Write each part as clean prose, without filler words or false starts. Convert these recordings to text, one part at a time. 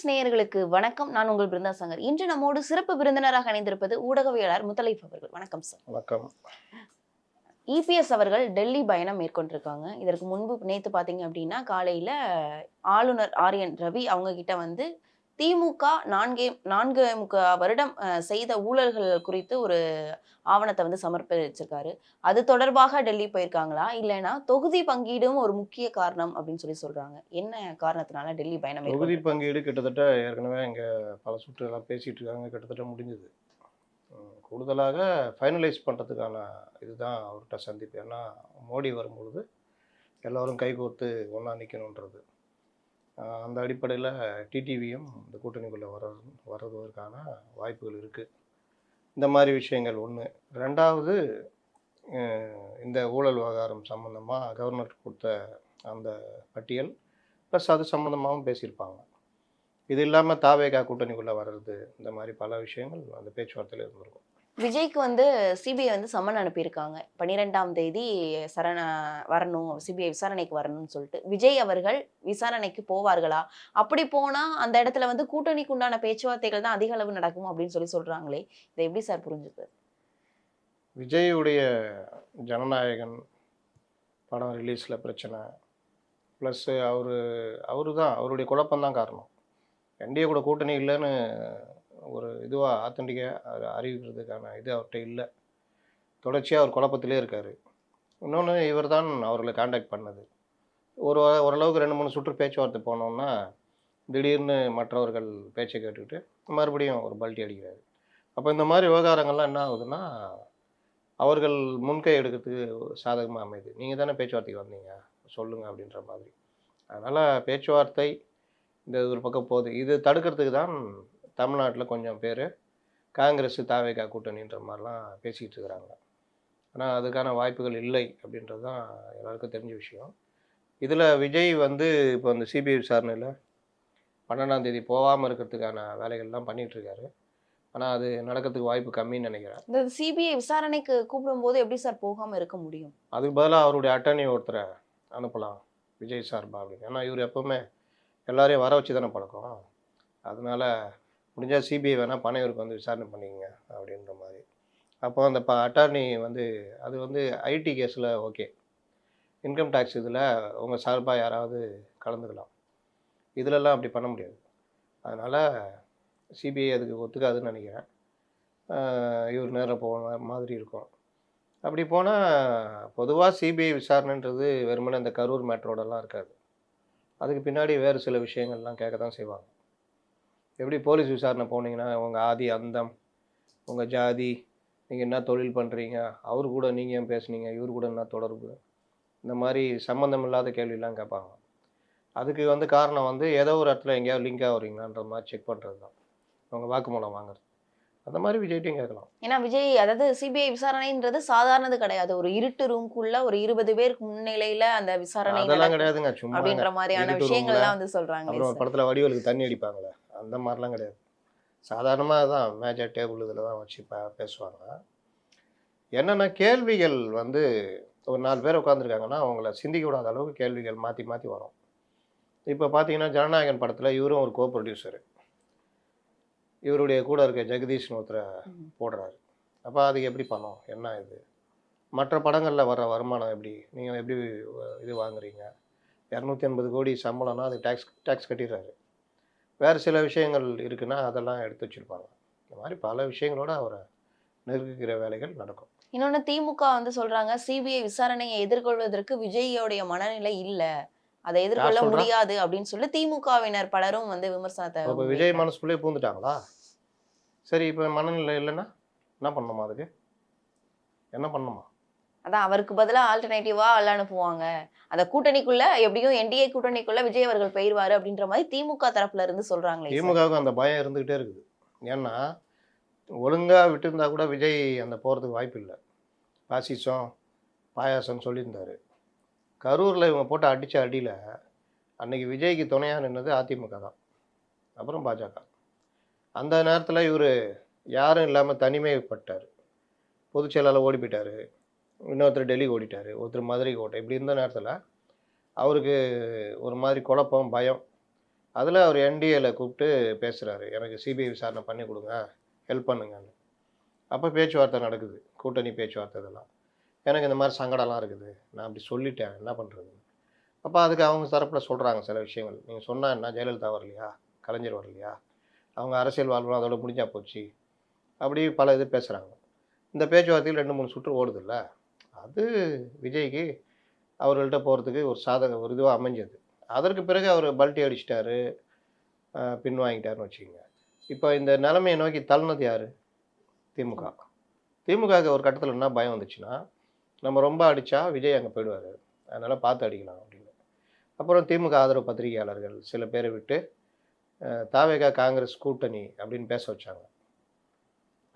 நேயர்களுக்கு வணக்கம். நான் உங்கள் பிருந்தா சங்கர். இன்று நம்மோடு சிறப்பு விருந்தினராக இணைந்திருப்பது ஊடகவியலாளர் முத்தலைஃப் அவர்கள். வணக்கம் சார். வணக்கம். இபிஎஸ் அவர்கள் டெல்லி பயணம் மேற்கொண்டிருக்காங்க. இதற்கு முன்பு நேத்து பார்த்தீங்க அப்படின்னா, காலையில ஆளுநர் ஆர்.என். ரவி அவங்க கிட்ட வந்து திமுக 4 வருடம் செய்த ஊழல்கள் குறித்து ஒரு ஆவணத்தை வந்து சமர்ப்பிச்சிருக்காரு. அது தொடர்பாக டெல்லி போயிருக்காங்களா? இல்லைன்னா தொகுதி பங்கீடும் ஒரு முக்கிய காரணம் அப்படின்னு சொல்றாங்க. என்ன காரணத்தினால டெல்லி பயணம் தொகுதி மேற்கொண்டிருக்காங்க? பங்கீடு கிட்டத்தட்ட ஏற்கனவே இங்கே பல சுற்றுலாம் பேசிகிட்டு இருக்காங்க, கிட்டத்தட்ட முடிஞ்சது. கூடுதலாக ஃபைனலைஸ் பண்ணுறதுக்கான இதுதான் அவர்கிட்ட சந்திப்பு. ஏன்னா மோடி வரும்பொழுது எல்லோரும் கைகோர்த்து ஒன்றா நிற்கணுன்றது. அந்த அடிப்படையில் டிடிவியும் இந்த கூட்டணிக்குள்ளே வர்றதுக்கான வாய்ப்புகள் இருக்குது. இந்த மாதிரி விஷயங்கள் ஒன்று. ரெண்டாவது, இந்த ஊழல் விவகாரம் சம்மந்தமாக கவர்னர் கொடுத்த அந்த பட்டியல் ப்ளஸ் அது சம்மந்தமாகவும் பேசியிருப்பாங்க. இது இல்லாமல் தாவேகா கூட்டணிக்குள்ளே வர்றது, இந்த மாதிரி பல விஷயங்கள் அந்த பேச்சுவார்த்தையில் இருந்திருக்கும். விஜய்க்கு வந்து சிபிஐ வந்து சம்மன் அனுப்பியிருக்காங்க. 12ஆம் தேதி வரணும், சிபிஐ விசாரணைக்கு வரணும்னு சொல்லிட்டு. விஜய் அவர்கள் விசாரணைக்கு போவார்களா? அப்படி போனா அந்த இடத்துல வந்து கூட்டணிக்கு உண்டான பேச்சுவார்த்தைகள் தான் அதிக அளவு நடக்கும் அப்படின்னு சொல்றாங்களே, இதை எப்படி சார் புரிஞ்சுது? விஜயுடைய ஜனநாயகன் படம் ரிலீஸில் பிரச்சனை, ப்ளஸ் அவருடைய குழப்பம்தான் காரணம். என்டிஏ கூட கூட்டணி இல்லைன்னு ஒரு இதுவாக ஆத்தென்டிக்காக அறிவிக்கிறதுக்கான இது அவர்கிட்ட இல்லை. தொடர்ச்சியாக அவர் குழப்பத்திலே இருக்கார். இன்னொன்று, இவர் தான் அவர்களை காண்டாக்ட் பண்ணது. ஓரளவுக்கு 2-3 சுற்று பேச்சுவார்த்தை போனோம்னா திடீர்னு மற்றவர்கள் பேச்சை கேட்டுக்கிட்டு மறுபடியும் ஒரு பல்ட்டி அடிக்கிறாரு. அப்போ இந்த மாதிரி விவகாரங்கள்லாம் என்ன ஆகுதுன்னா, அவர்கள் முன்கை எடுக்கிறதுக்கு சாதகமாக அமையுது. நீங்கள் தானே பேச்சுவார்த்தைக்கு வந்தீங்க, சொல்லுங்கள் அப்படின்ற மாதிரி. அதனால் பேச்சுவார்த்தை இந்த ஒரு பக்கம் போகுது. இது தடுக்கிறதுக்கு தான் தமிழ்நாட்டில் கொஞ்சம் பேர் காங்கிரஸ் தாவேகா கூட்டணின்ற மாதிரிலாம் பேசிகிட்டு இருக்கிறாங்க. ஆனால் அதுக்கான வாய்ப்புகள் இல்லை அப்படின்றது தான் எல்லாருக்கும் தெரிஞ்ச விஷயம். இதில் விஜய் வந்து இப்போ அந்த சிபிஐ விசாரணையில் 12ஆம் தேதி போகாமல் இருக்கிறதுக்கான வேலைகள்லாம் பண்ணிகிட்ருக்காரு. ஆனால் அது நடக்கிறதுக்கு வாய்ப்பு கம்மின்னு நினைக்கிறேன். இந்த சிபிஐ விசாரணைக்கு கூப்பிடும்போது எப்படி சார் போகாமல் இருக்க முடியும்? அதுக்கு பதிலாக அவருடைய அட்டர்னி ஒருத்தரை அனுப்பலாம் விஜய் சார்பா அப்படின்னு. ஏன்னா இவர் எப்போவுமே எல்லாரையும் வர வச்சு தானே பழக்கம். அதனால் முடிஞ்சால் சிபிஐ வேணால் பனையூருக்கு வந்து விசாரணை பண்ணிக்கங்க அப்படின்ற மாதிரி. அப்போ அந்த அட்டார்னி வந்து அது வந்து ஐடி கேஸில் ஓகே, இன்கம் டேக்ஸ் இதில் உங்கள் சார்பாக யாராவது கலந்துக்கலாம். இதிலெல்லாம் அப்படி பண்ண முடியாது. அதனால் சிபிஐ அதுக்கு ஒத்துக்காதுன்னு நினைக்கிறேன். இவர் நேரம் போன மாதிரி இருக்கும். அப்படி போனால் பொதுவாக சிபிஐ விசாரணைன்றது வெறுமனே இந்த கரூர் மேட்டரோடலாம் இருக்காது. அதுக்கு பின்னாடி வேறு சில விஷயங்கள்லாம் கேட்க தான் செய்வாங்க. எப்படி போலீஸ் விசாரணை போனீங்கன்னா உங்கள் ஆதி அந்தம், உங்கள் ஜாதி, நீங்கள் என்ன தொழில் பண்ணுறீங்க, அவர் கூட நீங்கள் ஏன் பேசுனீங்க, இவர் கூட என்ன தொடர்பு, இந்த மாதிரி சம்மந்தம் இல்லாத கேள்வியெல்லாம் கேட்பாங்க. அதுக்கு வந்து காரணம் வந்து ஏதோ ஒரு இடத்துல எங்கேயாவது லிங்காக வரீங்களான்ற மாதிரி செக் பண்ணுறது தான், அவங்க வாக்குமூலம் வாங்குறது. அந்த மாதிரி விஜய்ட்டையும் கேட்கலாம். ஏன்னா விஜய், அதாவது சிபிஐ விசாரணைன்றது சாதாரணது கிடையாது. ஒரு இருட்டு ரூம்குள்ள ஒரு 20 பேருக்கு முன்னிலையில அந்த விசாரணை அதெல்லாம் கிடையாதுங்க, சும்மா அப்படின்ற மாதிரியான விஷயங்கள்லாம் வந்து சொல்றாங்க. அப்புறம் படத்தில் வடிவேலுக்கு தண்ணி அடிப்பாங்களே, அந்த மாதிரிலாம் கிடையாது. சாதாரணமாக தான் மேஜர் டேபிள் இதில் தான் வச்சு பேசுவாங்க. என்னென்ன கேள்விகள் வந்து ஒரு 4 பேர் உட்காந்துருக்காங்கன்னா அவங்கள சிந்திக்க விடாத அளவுக்கு கேள்விகள் மாற்றி மாற்றி வரும். இப்போ பார்த்தீங்கன்னா ஜனநாயகன் படத்தில் இவரும் ஒரு கோ ப்ரொடியூசரு, இவருடைய கூட இருக்க ஜெகதீஷ்னு ஒருத்தரை போடுறாரு. அப்போ அதுக்கு எப்படி பணம், என்ன இது, மற்ற படங்களில் வர வருமானம் எப்படி, நீங்கள் எப்படி இது வாங்குறீங்க, 280 கோடி சம்பளம்னா அது டேக்ஸ் கட்டிடுறாரு. வேறு சில விஷயங்கள் இருக்குன்னா அதெல்லாம் எடுத்து வச்சுருப்பாங்க. இந்த மாதிரி பல விஷயங்களோட அவரை நெருங்குகிற வேலைகள் நடக்கும். இன்னொன்று, திமுக வந்து சொல்றாங்க சிபிஐ விசாரணையை எதிர்கொள்வதற்கு விஜயோடைய மனநிலை இல்லை, அதை எதிர்கொள்ள முடியாது அப்படின்னு சொல்லி திமுகவினர் பலரும் வந்து விமர்சனத்தை. இப்போ விஜய் மனசுக்குள்ளே பூந்துட்டாங்களா? சரி, இப்போ மனநிலை இல்லைன்னா என்ன பண்ணணுமா, அதுக்கு என்ன பண்ணணுமா? அதான் அவருக்கு பதிலாக ஆல்டர்னேட்டிவா அனுப்புவாங்க. அந்த கூட்டணிக்குள்ள எப்படியும் என்டிஏ கூட்டணிக்குள்ள விஜய் அவர்கள் போயிடுவாரு அப்படின்ற மாதிரி திமுக தரப்புல இருந்து சொல்றாங்களே. திமுகவுக்கு அந்த பயம் இருந்துகிட்டே இருக்குது. ஏன்னா ஒழுங்காக விட்டுருந்தா கூட விஜய் அந்த போகிறதுக்கு வாய்ப்பு இல்லை. பாசிசம் பாயாசம்னு சொல்லியிருந்தார். கரூரில் இவங்க போட்டு அடித்த அடியில் அன்றைக்கி விஜய்க்கு துணையாக நின்னது அதிமுக தான், அப்புறம் பாஜக. அந்த நேரத்தில் இவர் யாரும் இல்லாமல் தனிமைப்பட்டார். பொதுச் செயலாளர் ஓடி போயிட்டார், இன்னொருத்தர் டெல்லி ஓடிட்டார், ஒருத்தர் மதுரைக்கு ஓட்ட. இப்படி இருந்த நேரத்தில் அவருக்கு ஒரு மாதிரி குழப்பம், பயம். அதில் அவர் என்டிஏல கூப்பிட்டு பேசுகிறாரு, எனக்கு சிபிஐ விசாரணை பண்ணி கொடுங்க, ஹெல்ப் பண்ணுங்கன்னு. அப்போ பேச்சுவார்த்தை நடக்குது, கூட்டணி பேச்சுவார்த்தை இதெல்லாம். எனக்கு இந்த மாதிரி சங்கடம்லாம் இருக்குது, நான் அப்படி சொல்லிட்டேன், என்ன பண்ணுறது? அப்போ அதுக்கு அவங்க தரப்பில் சொல்கிறாங்க சில விஷயங்கள். நீங்கள் சொன்னால் என்ன, ஜெயலலிதா வரலையா, கலைஞர் வரலையா, அவங்க அரசியல் வாழ்வு அதோட முடிஞ்சா போச்சு, அப்படி பல இது பேசுகிறாங்க. இந்த பேச்சுவார்த்தையில் 2-3 சுற்று ஓடுதில்ல, அது விஜய்க்கு அவர்கள்ட்ட போகிறதுக்கு ஒரு இதுவாக அமைஞ்சது. அதற்கு பிறகு அவர் பல்ட்டி அடிச்சிட்டாரு, பின்வாங்கிட்டாருன்னு வச்சுக்கோங்க. இப்போ இந்த நிலைமையை நோக்கி தள்ளினது யார்? திமுக. திமுகவுக்கு ஒரு கட்டத்தில் என்ன பயம் வந்துச்சுன்னா, நம்ம ரொம்ப அடித்தா விஜய் அங்கே போயிடுவார், அதனால் பார்த்து அடிக்கலாம் அப்படின்னு. அப்புறம் திமுக ஆதரவு பத்திரிகையாளர்கள் சில பேரை விட்டு தாவேகா காங்கிரஸ் கூட்டணி அப்படின்னு பேச வச்சாங்க.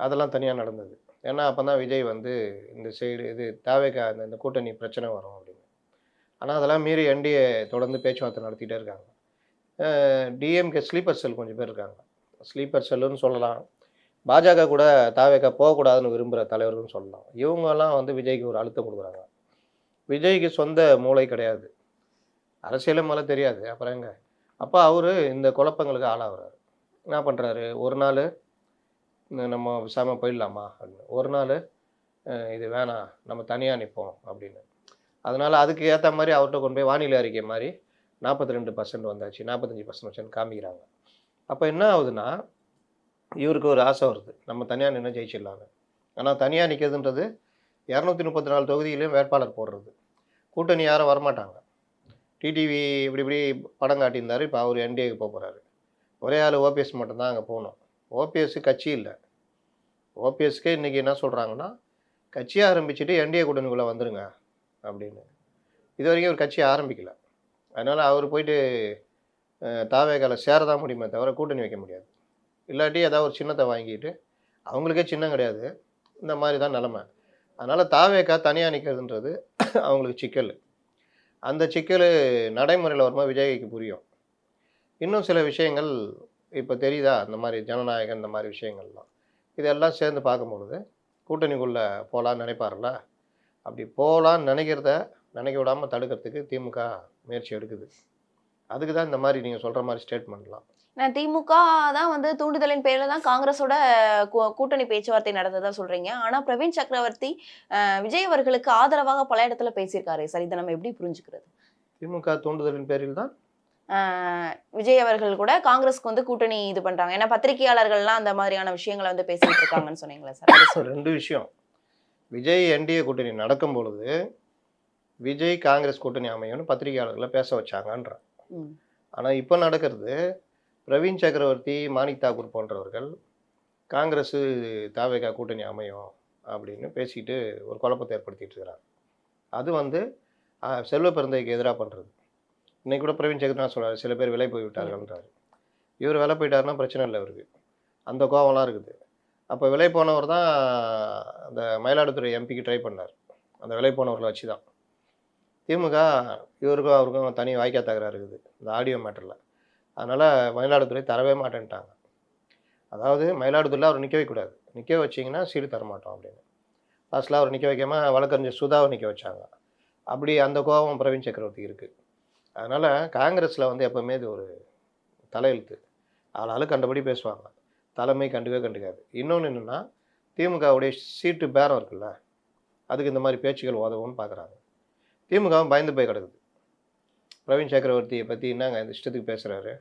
அதெல்லாம் தனியாக நடந்தது. ஏன்னா அப்போ தான் விஜய் வந்து இந்த சைடு இது தாவேகா இந்த கூட்டணி பிரச்சனை வரும் அப்படின்னு. ஆனால் அதெல்லாம் மீறி என்டிஏ தொடர்ந்து பேச்சுவார்த்தை நடத்திட்டே இருக்காங்க. டிஎம்கே ஸ்லீப்பர் செல் கொஞ்சம் பேர் இருக்காங்க, ஸ்லீப்பர் செல்லுன்னு சொல்லலாம். பாஜக கூட தாவேகா போகக்கூடாதுன்னு விரும்புகிற தலைவர்கள்னு சொல்லலாம். இவங்கெல்லாம் வந்து விஜய்க்கு ஒரு அழுத்தம் கொடுக்குறாங்க. விஜய்க்கு சொந்த மூளை கிடையாது, அரசியலே மேலே தெரியாது, அப்புறம் எங்க? அப்போ அவர் இந்த குழப்பங்களுக்கு ஆளாகிறாரு. என்ன பண்ணுறாரு, ஒரு நாள் நம்ம விசாமல் போயிடலாமா அப்படின்னு, ஒரு நாள் இது வேணாம் நம்ம தனியாக நிற்போம் அப்படின்னு. அதனால் அதுக்கு ஏற்ற மாதிரி அவர்கிட்ட கொண்டு போய் வானிலை அறிக்கை மாதிரி 42% வந்தாச்சு, 45% காமிக்கிறாங்க. அப்போ என்ன ஆகுதுன்னா, இவருக்கு ஒரு ஆசை வருது, நம்ம தனியாக நின்று ஜெயிச்சிடலான்னு. ஆனால் தனியாக நிற்கிறதுன்றது 234 தொகுதியிலையும் வேட்பாளர் போடுறது, கூட்டணி யாரும் வரமாட்டாங்க. டிடிவி இப்படி படம் காட்டியிருந்தார், இப்போ அவர் என்டிஏக்கு போகிறாரு. ஒரே ஆள் ஓபிஎஸ் மட்டும்தான் அங்கே போகணும். ஓபிஎஸ்க்கு கட்சி இல்லை. ஓபிஎஸ்க்கு இன்றைக்கி என்ன சொல்கிறாங்கன்னா, கட்சியை ஆரம்பிச்சுட்டு என்டிஏ கூட்டணிக்குள்ளே வந்துருங்க அப்படின்னு. இது வரைக்கும் ஒரு கட்சியை ஆரம்பிக்கல. அதனால் அவர் போயிட்டு தாவேகால சேரதான் முடியுமே தவிர கூட்டணி வைக்க முடியாது. இல்லாட்டி ஏதாவது ஒரு சின்னத்தை வாங்கிட்டு, அவங்களுக்கே சின்னம் கிடையாது, இந்த மாதிரி தான் நிலமை. அதனால் தாவேகா தனியாக நிற்கிறதுன்றது அவங்களுக்கு சிக்கல். அந்த சிக்கல் நடைமுறையில் வரும்போது விஜய்க்கு புரியும். இன்னும் சில விஷயங்கள் இப்போ தெரியுதா, இந்த மாதிரி ஜனநாயகம் இந்த மாதிரி விஷயங்கள்லாம் இதெல்லாம் சேர்ந்து பார்க்கும்பொழுது கூட்டணிக்குள்ளே போகலான்னு நினைப்பார்ல, அப்படி போகலான்னு நினைக்க விடாமல் தடுக்கிறதுக்கு திமுக முயற்சி எடுக்குது. அதுக்கு தான் இந்த மாதிரி நீங்கள் சொல்கிற மாதிரி ஸ்டேட்மெண்ட்லாம். நான் திமுக தான் வந்து தூண்டுதலின் பேரில் தான் காங்கிரஸோட கூட்டணி பேச்சுவார்த்தை நடந்ததா சொல்றீங்க. ஆனா பிரவீன் சக்கரவர்த்தி விஜய் அவர்களுக்கு ஆதரவாக பல இடத்துல பேசியிருக்காரு சார். இதை நம்ம எப்படி புரிஞ்சுக்கிறது? திமுக தூண்டுதலின் பேரில் தான் விஜய் அவர்கள் கூட காங்கிரஸ்க்கு வந்து கூட்டணி இது பண்றாங்க. ஏன்னா பத்திரிகையாளர்கள்லாம் அந்த மாதிரியான விஷயங்களை வந்து பேசிட்டு இருக்காங்கன்னு சொன்னீங்களா சார்? 2 விஷயம். விஜய் என்டிஏ கூட்டணி நடக்கும் பொழுது விஜய் காங்கிரஸ் கூட்டணி அமையும்னு பத்திரிகையாளர்களை பேச வச்சாங்கன்ற. ஆனால் இப்போ நடக்கிறது, பிரவீன் சக்கரவர்த்தி, மாணிக் தாக்கூர் போன்றவர்கள் காங்கிரஸ் தாவேகா கூட்டணி அமையும் அப்படின்னு பேசிட்டு ஒரு குழப்பத்தை ஏற்படுத்திட்டு இருக்கிறாங்க. அது வந்து செல்வ பெருந்தைக்கு எதிராக பண்ணுறது. இன்னைக்கு கூட பிரவீன் சக்கரவர்த்தி சொல்கிறார், சில பேர் விலை போய் விட்டார்கள்ன்றாரு. இவர் விலை போயிட்டாருன்னா பிரச்சனை இல்லை இவருக்கு, அந்த கோவம்லாம் இருக்குது. அப்போ விலை போனவர் தான் அந்த மயிலாடுதுறை எம்பிக்கு ட்ரை பண்ணார், அந்த விலை போனவர்களை வச்சு தான். திமுக இவருக்கும் அவருக்கும் தனி வாய்க்கா தகராறு இருக்குது இந்த ஆடியோ மேட்டரில். அதனால் மயிலாடுதுறை தரவே மாட்டேன்ட்டாங்க. அதாவது மயிலாடுதுறையில் அவர் நிற்க வைக்கக்கூடாது, நிற்க வச்சிங்கன்னா சீடு தரமாட்டோம் அப்படின்னு. லாஸ்ட்டில் அவர் நிற்க வைக்காமல் வழக்கறிஞர் சுதாவை நிற்க வச்சாங்க. அப்படி அந்த கோபம் பிரவீன் சக்கரவர்த்தி இருக்குது. அதனால் காங்கிரஸில் வந்து எப்போவுமே இது ஒரு தலையெழுத்து, ஆளாலும் கண்டபடி பேசுவாங்க, தலைமை கண்டுக்காது. இன்னொன்று என்னென்னா, திமுகவுடைய சீட்டு பேரம் இருக்குல்ல, அதுக்கு இந்த மாதிரி பேச்சுகள் உதவும்னு பார்க்குறாங்க. திமுகவும் பயந்து போய் கிடக்குது. பிரவீன் சக்கரவர்த்தியை பற்றி என்னங்க இந்த இஷ்டத்துக்கு பேசுகிறாரு,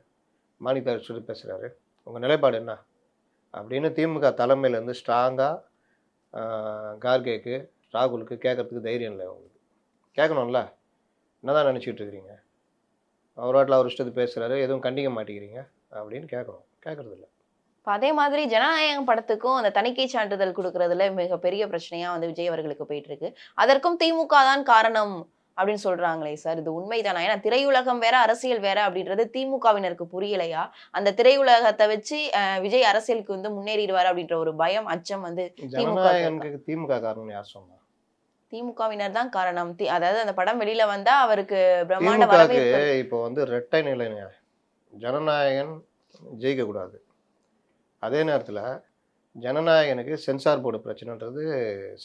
மாணிக் இஷ்டத்துக்கு பேசுகிறாரு, உங்கள் நிலைப்பாடு என்ன அப்படின்னு திமுக தலைமையிலேருந்து ஸ்ட்ராங்காக கார்கேக்கு, ராகுலுக்கு கேட்குறதுக்கு தைரியம் இல்லை. அவங்களுக்கு கேட்கணும்ல, என்ன தான் நினச்சிக்கிட்டு இருக்கிறீங்க, அவர் வாட்டில் அவர் இஷ்டத்துக்கு பேசுகிறாரு, எதுவும் கண்டிக்க மாட்டேங்கிறீங்க அப்படின்னு கேட்கணும், கேட்குறதில்ல. அதே மாதிரி ஜனநாயகம் படத்துக்கும் அந்த தணிக்கை சான்றிதழ் கொடுக்கறதுல மிகப்பெரிய பிரச்சனையா வந்து விஜய் அவர்களுக்கு போயிட்டு இருக்கு. அதற்கும் திமுக தான் காரணம் அப்படின்னு சொல்றாங்களே சார், இது உண்மைதானா? ஏன்னா திரையுலகம் வேற, அரசியல் வேற அப்படின்றது திமுகவினருக்கு புரியலையா? அந்த திரையுலகத்தை வச்சு விஜய் அரசியலுக்கு வந்து முன்னேறிடுவார் அப்படின்ற ஒரு பயம், அச்சம் வந்து திமுக காரணம் யார் சொன்னா? திமுகவினர் தான் காரணம். அதாவது அந்த படம் வெளியில வந்தா அவருக்கு பிரம்மாண்ட வரவேற்பு. இப்போ வந்து ரெட்டை நிலை, ஜனநாயகன் ஜெயிக்க கூடாது, அதே நேரத்தில் ஜனநாயகனுக்கு சென்சார் போர்டு பிரச்சனைன்றது.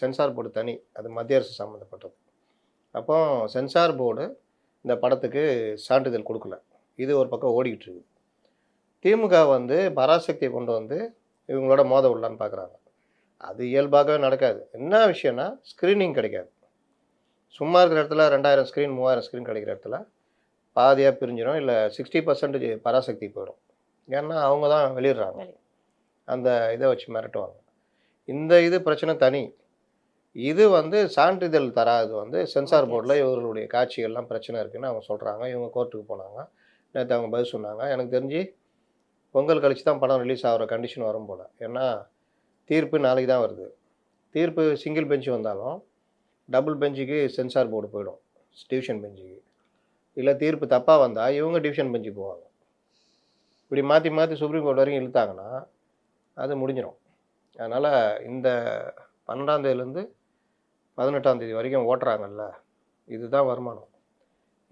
சென்சார் போர்டு தனி, அது மத்திய அரசு சம்மந்தப்பட்டது. அப்போ சென்சார் போர்டு இந்த படத்துக்கு சான்றிதழ் கொடுக்கல, இது ஒரு பக்கம் ஓடிக்கிட்டு இருக்குது. திமுக வந்து பராசக்தியை கொண்டு வந்து இவங்களோட மோத விடலான்னு பார்க்குறாங்க. அது இயல்பாகவே நடக்காது. என்ன விஷயம்னா ஸ்க்ரீனிங் கிடைக்காது. சும்மா இருக்கிற இடத்துல 2000 ஸ்க்ரீன் 3000 ஸ்க்ரீன் கிடைக்கிற இடத்துல பாதியாக பிரிஞ்சிடும். இல்லை 60% பராசக்தி போயிடும். ஏன்னா அவங்க தான் வெளியிடுறாங்க. அந்த இதை வச்சு மிரட்டுவாங்க. இந்த இது பிரச்சனை தனி. இது வந்து சான்றிதழ் தராது வந்து சென்சார் போர்டில் இவர்களுடைய காட்சிகள்லாம் பிரச்சனை இருக்குதுன்னு அவங்க சொல்கிறாங்க. இவங்க கோர்ட்டுக்கு போனாங்க. நேற்று அவங்க பதில் சொன்னாங்க. எனக்கு தெரிஞ்சு பொங்கல் கழிச்சு தான் படம் ரிலீஸ் ஆகிற கண்டிஷன் வரும் போல். ஏன்னா தீர்ப்பு நாளைக்கு தான் வருது. தீர்ப்பு சிங்கிள் பெஞ்சு வந்தாலும் டபுள் பெஞ்சுக்கு சென்சார் போர்டு போயிடும், டிவிஷன் பெஞ்சுக்கு. இல்லை தீர்ப்பு தப்பாக வந்தால் இவங்க டிவிஷன் பெஞ்சுக்கு போவாங்க. இப்படி மாற்றி மாற்றி சுப்ரீம் கோர்ட் வரைக்கும் இழுத்தாங்கன்னா அது முடிஞ்சிடும். அதனால் இந்த 12ஆம் தேதியிலேருந்து 18ஆம் தேதி வரைக்கும் ஓட்டுறாங்கல்ல, இதுதான் வருமானம்.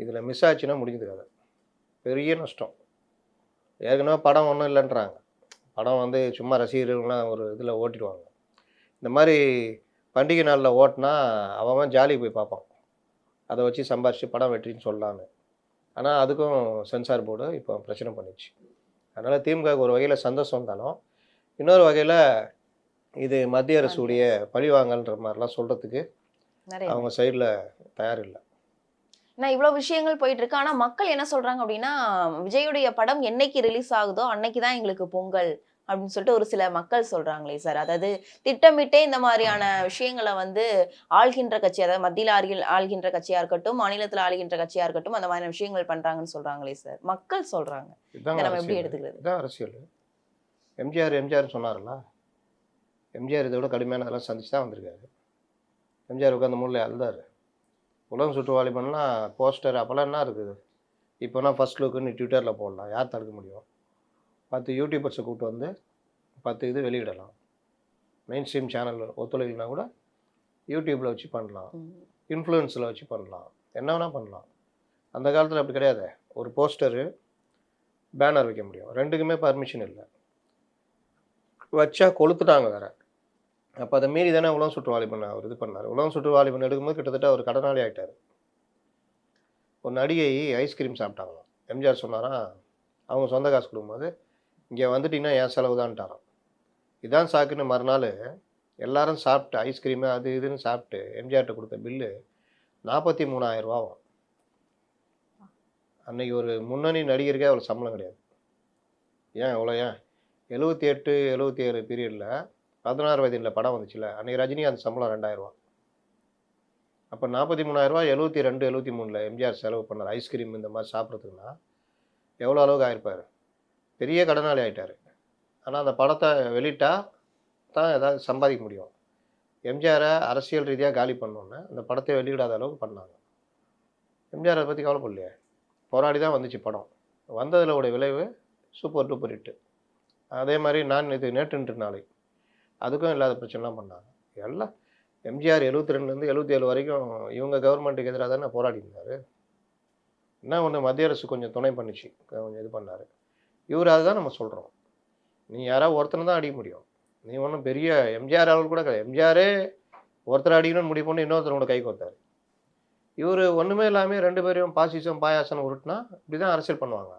இதில் மிஸ் ஆச்சுன்னா முடிஞ்சது கதை. பெரிய நஷ்டம். ஏற்கனவே படம் ஒன்றும் இல்லைன்றாங்க. படம் வந்து சும்மா ரசிகர்கள்லாம் ஒரு இதில் ஓட்டிடுவாங்க. இந்த மாதிரி பண்டிகை நாளில் ஓட்டினா அவன் ஜாலி போய் பார்ப்பான். அதை வச்சு சம்பாரிச்சு படம் வெற்றின்னு சொல்லலான்னு. ஆனால் அதுக்கும் சென்சார் போர்டு இப்போ பிரச்சனை பண்ணிச்சு. அதனால் திமுகவுக்கு ஒரு வகையில் சந்தோஷம் இருந்தாலும் இன்னொரு வகையில் இது மத்திய அரசுடைய பழிவாங்கல்ன்ற மாதிரிலாம் சொல்கிறதுக்கு அவங்க சைடில் தயார் இல்லை. நான் இவ்வளோ விஷயங்கள் போயிட்டு இருக்கு. ஆனால் மக்கள் என்ன சொல்றாங்க அப்படின்னா, விஜயுடைய படம் என்னைக்கு ரிலீஸ் ஆகுதோ அன்னைக்கு தான் எங்களுக்கு பொங்கல் அப்படின்னு சொல்லிட்டு ஒரு சில மக்கள் சொல்றாங்களே சார். அதாவது திட்டமிட்டே இந்த மாதிரியான விஷயங்களை வந்து ஆள்கின்ற கட்சி, அதாவது மத்தியில் ஆள்கின்ற கட்சியா இருக்கட்டும், மாநிலத்தில் ஆளுகின்ற கட்சியா இருக்கட்டும், அந்த மாதிரியான விஷயங்கள் பண்றாங்கன்னு சொல்றாங்களே சார். மக்கள் சொல்றாங்க. இதை நம்ம எப்படி எடுத்துக்கிறது? இதுதான் அரசியல். எம்ஜிஆர் சொன்னார்ல, எம்ஜிஆர் இதை விட கடுமையான அதெல்லாம் சந்திச்சு தான் வந்திருக்காரு. எம்ஜிஆர் உட்காந்து மூலையில் அழுதாரு. உலகம் சுற்று வாலிபன்லாம் போஸ்டர் அப்போல்லாம் என்ன இருக்குது? இப்போனா ஃபர்ஸ்ட் லுக்குன்னு ட்விட்டரில் போடலாம். யார் தடுக்க முடியும்? 10 யூடியூபர்ஸை கூப்பிட்டு வந்து 10 இது வெளியிடலாம். மெயின் ஸ்ட்ரீம் சேனல் ஒத்துழைக்கலனா கூட யூடியூப்பில் வச்சு பண்ணலாம், இன்ஃப்ளூயன்ஸில் வச்சு பண்ணலாம், என்ன வேணால் பண்ணலாம். அந்த காலத்தில் அப்படி கிடையாது. ஒரு போஸ்டரு, பேனர் வைக்க முடியும். ரெண்டுக்குமே பர்மிஷன் இல்லை. வச்சா கொளுத்துட்டாங்க வேறு. அப்போ அதை மீறி தானே உலகம் சுற்று வாலிபன் அவர் இது பண்ணார். உலகம் சுற்று வாலிபன் எடுக்கும்போது கிட்டத்தட்ட அவர் கடனாளி ஆகிட்டார். ஒரு நடிகை ஐஸ்கிரீம் சாப்பிட்டாங்களாம். எம்ஜிஆர் சொன்னாராம், அவங்க சொந்த காசு கொடுக்கும்போது இங்கே வந்துட்டிங்கன்னா என் செலவு தான்ட்டாராம். இதான் சாக்குன்னு மறுநாள் எல்லாரும் சாப்பிட்டு ஐஸ்கிரீமு அது இதுன்னு சாப்பிட்டு எம்ஜிஆர்கிட்ட கொடுத்த பில்லு 43,000 ரூபாவும். அன்றைக்கி ஒரு முன்னணி நடிகருக்கே அவ்வளோ சம்பளம் கிடையாது. ஏன் எவ்வளோ? ஏன் 78 77 பீரியடில் 16 வயதில் படம் வந்துச்சுல, அன்றைக்கி ரஜினி அந்த சம்பளம் 2,000 ரூபா. அப்போ 43,000 ரூபா 72 73 எம்ஜிஆர் செலவு பண்ணார் ஐஸ்கிரீம் இந்த மாதிரி சாப்பிட்றதுக்குன்னா எவ்வளோ அளவுக்கு ஆயிருப்பார்? பெரிய கடனாளி ஆகிட்டார். ஆனால் அந்த படத்தை வெளியிட்டா தான் ஏதாவது சம்பாதிக்க முடியும். எம்ஜிஆரை அரசியல் ரீதியாக காலி பண்ணோன்னே அந்த படத்தை வெளியிடாத அளவுக்கு பண்ணாங்க. எம்ஜிஆர் அதை பற்றி கவலைப்படலையே. போராடி தான் வந்துச்சு படம். வந்ததில் உடைய விளைவு சூப்பர் டூப்பர் ஹிட்டு. அதே மாதிரி நான் இது நேற்று நாளை அதுக்கும் இல்லாத பிரச்சனைலாம் பண்ணாங்க. எல்லாம் எம்ஜிஆர் 72லேருந்து 77 வரைக்கும் இவங்க கவர்மெண்ட்டுக்கு எதிராக தானே போராடி இருந்தார். என்ன ஒன்று மத்திய அரசு கொஞ்சம் துணை பண்ணிச்சு, கொஞ்சம் இது பண்ணார். இவர் அதுதான் நம்ம சொல்கிறோம். நீ யாராவது ஒருத்தனை தான் அடிக்க முடியும். நீ ஒன்றும் பெரிய எம்ஜிஆர் அளவு கூட கிடையாது. எம்ஜிஆரே ஒருத்தர் அடிக்கணும்னு முடிவு பண்ணி இன்னொருத்தரோட கை கோத்தார். இவர் ஒன்றுமே இல்லாமல் 2 பேரையும் பாசிசம் பாயாசம் உருட்டினா இப்படி தான் அரசியல் பண்ணுவாங்க.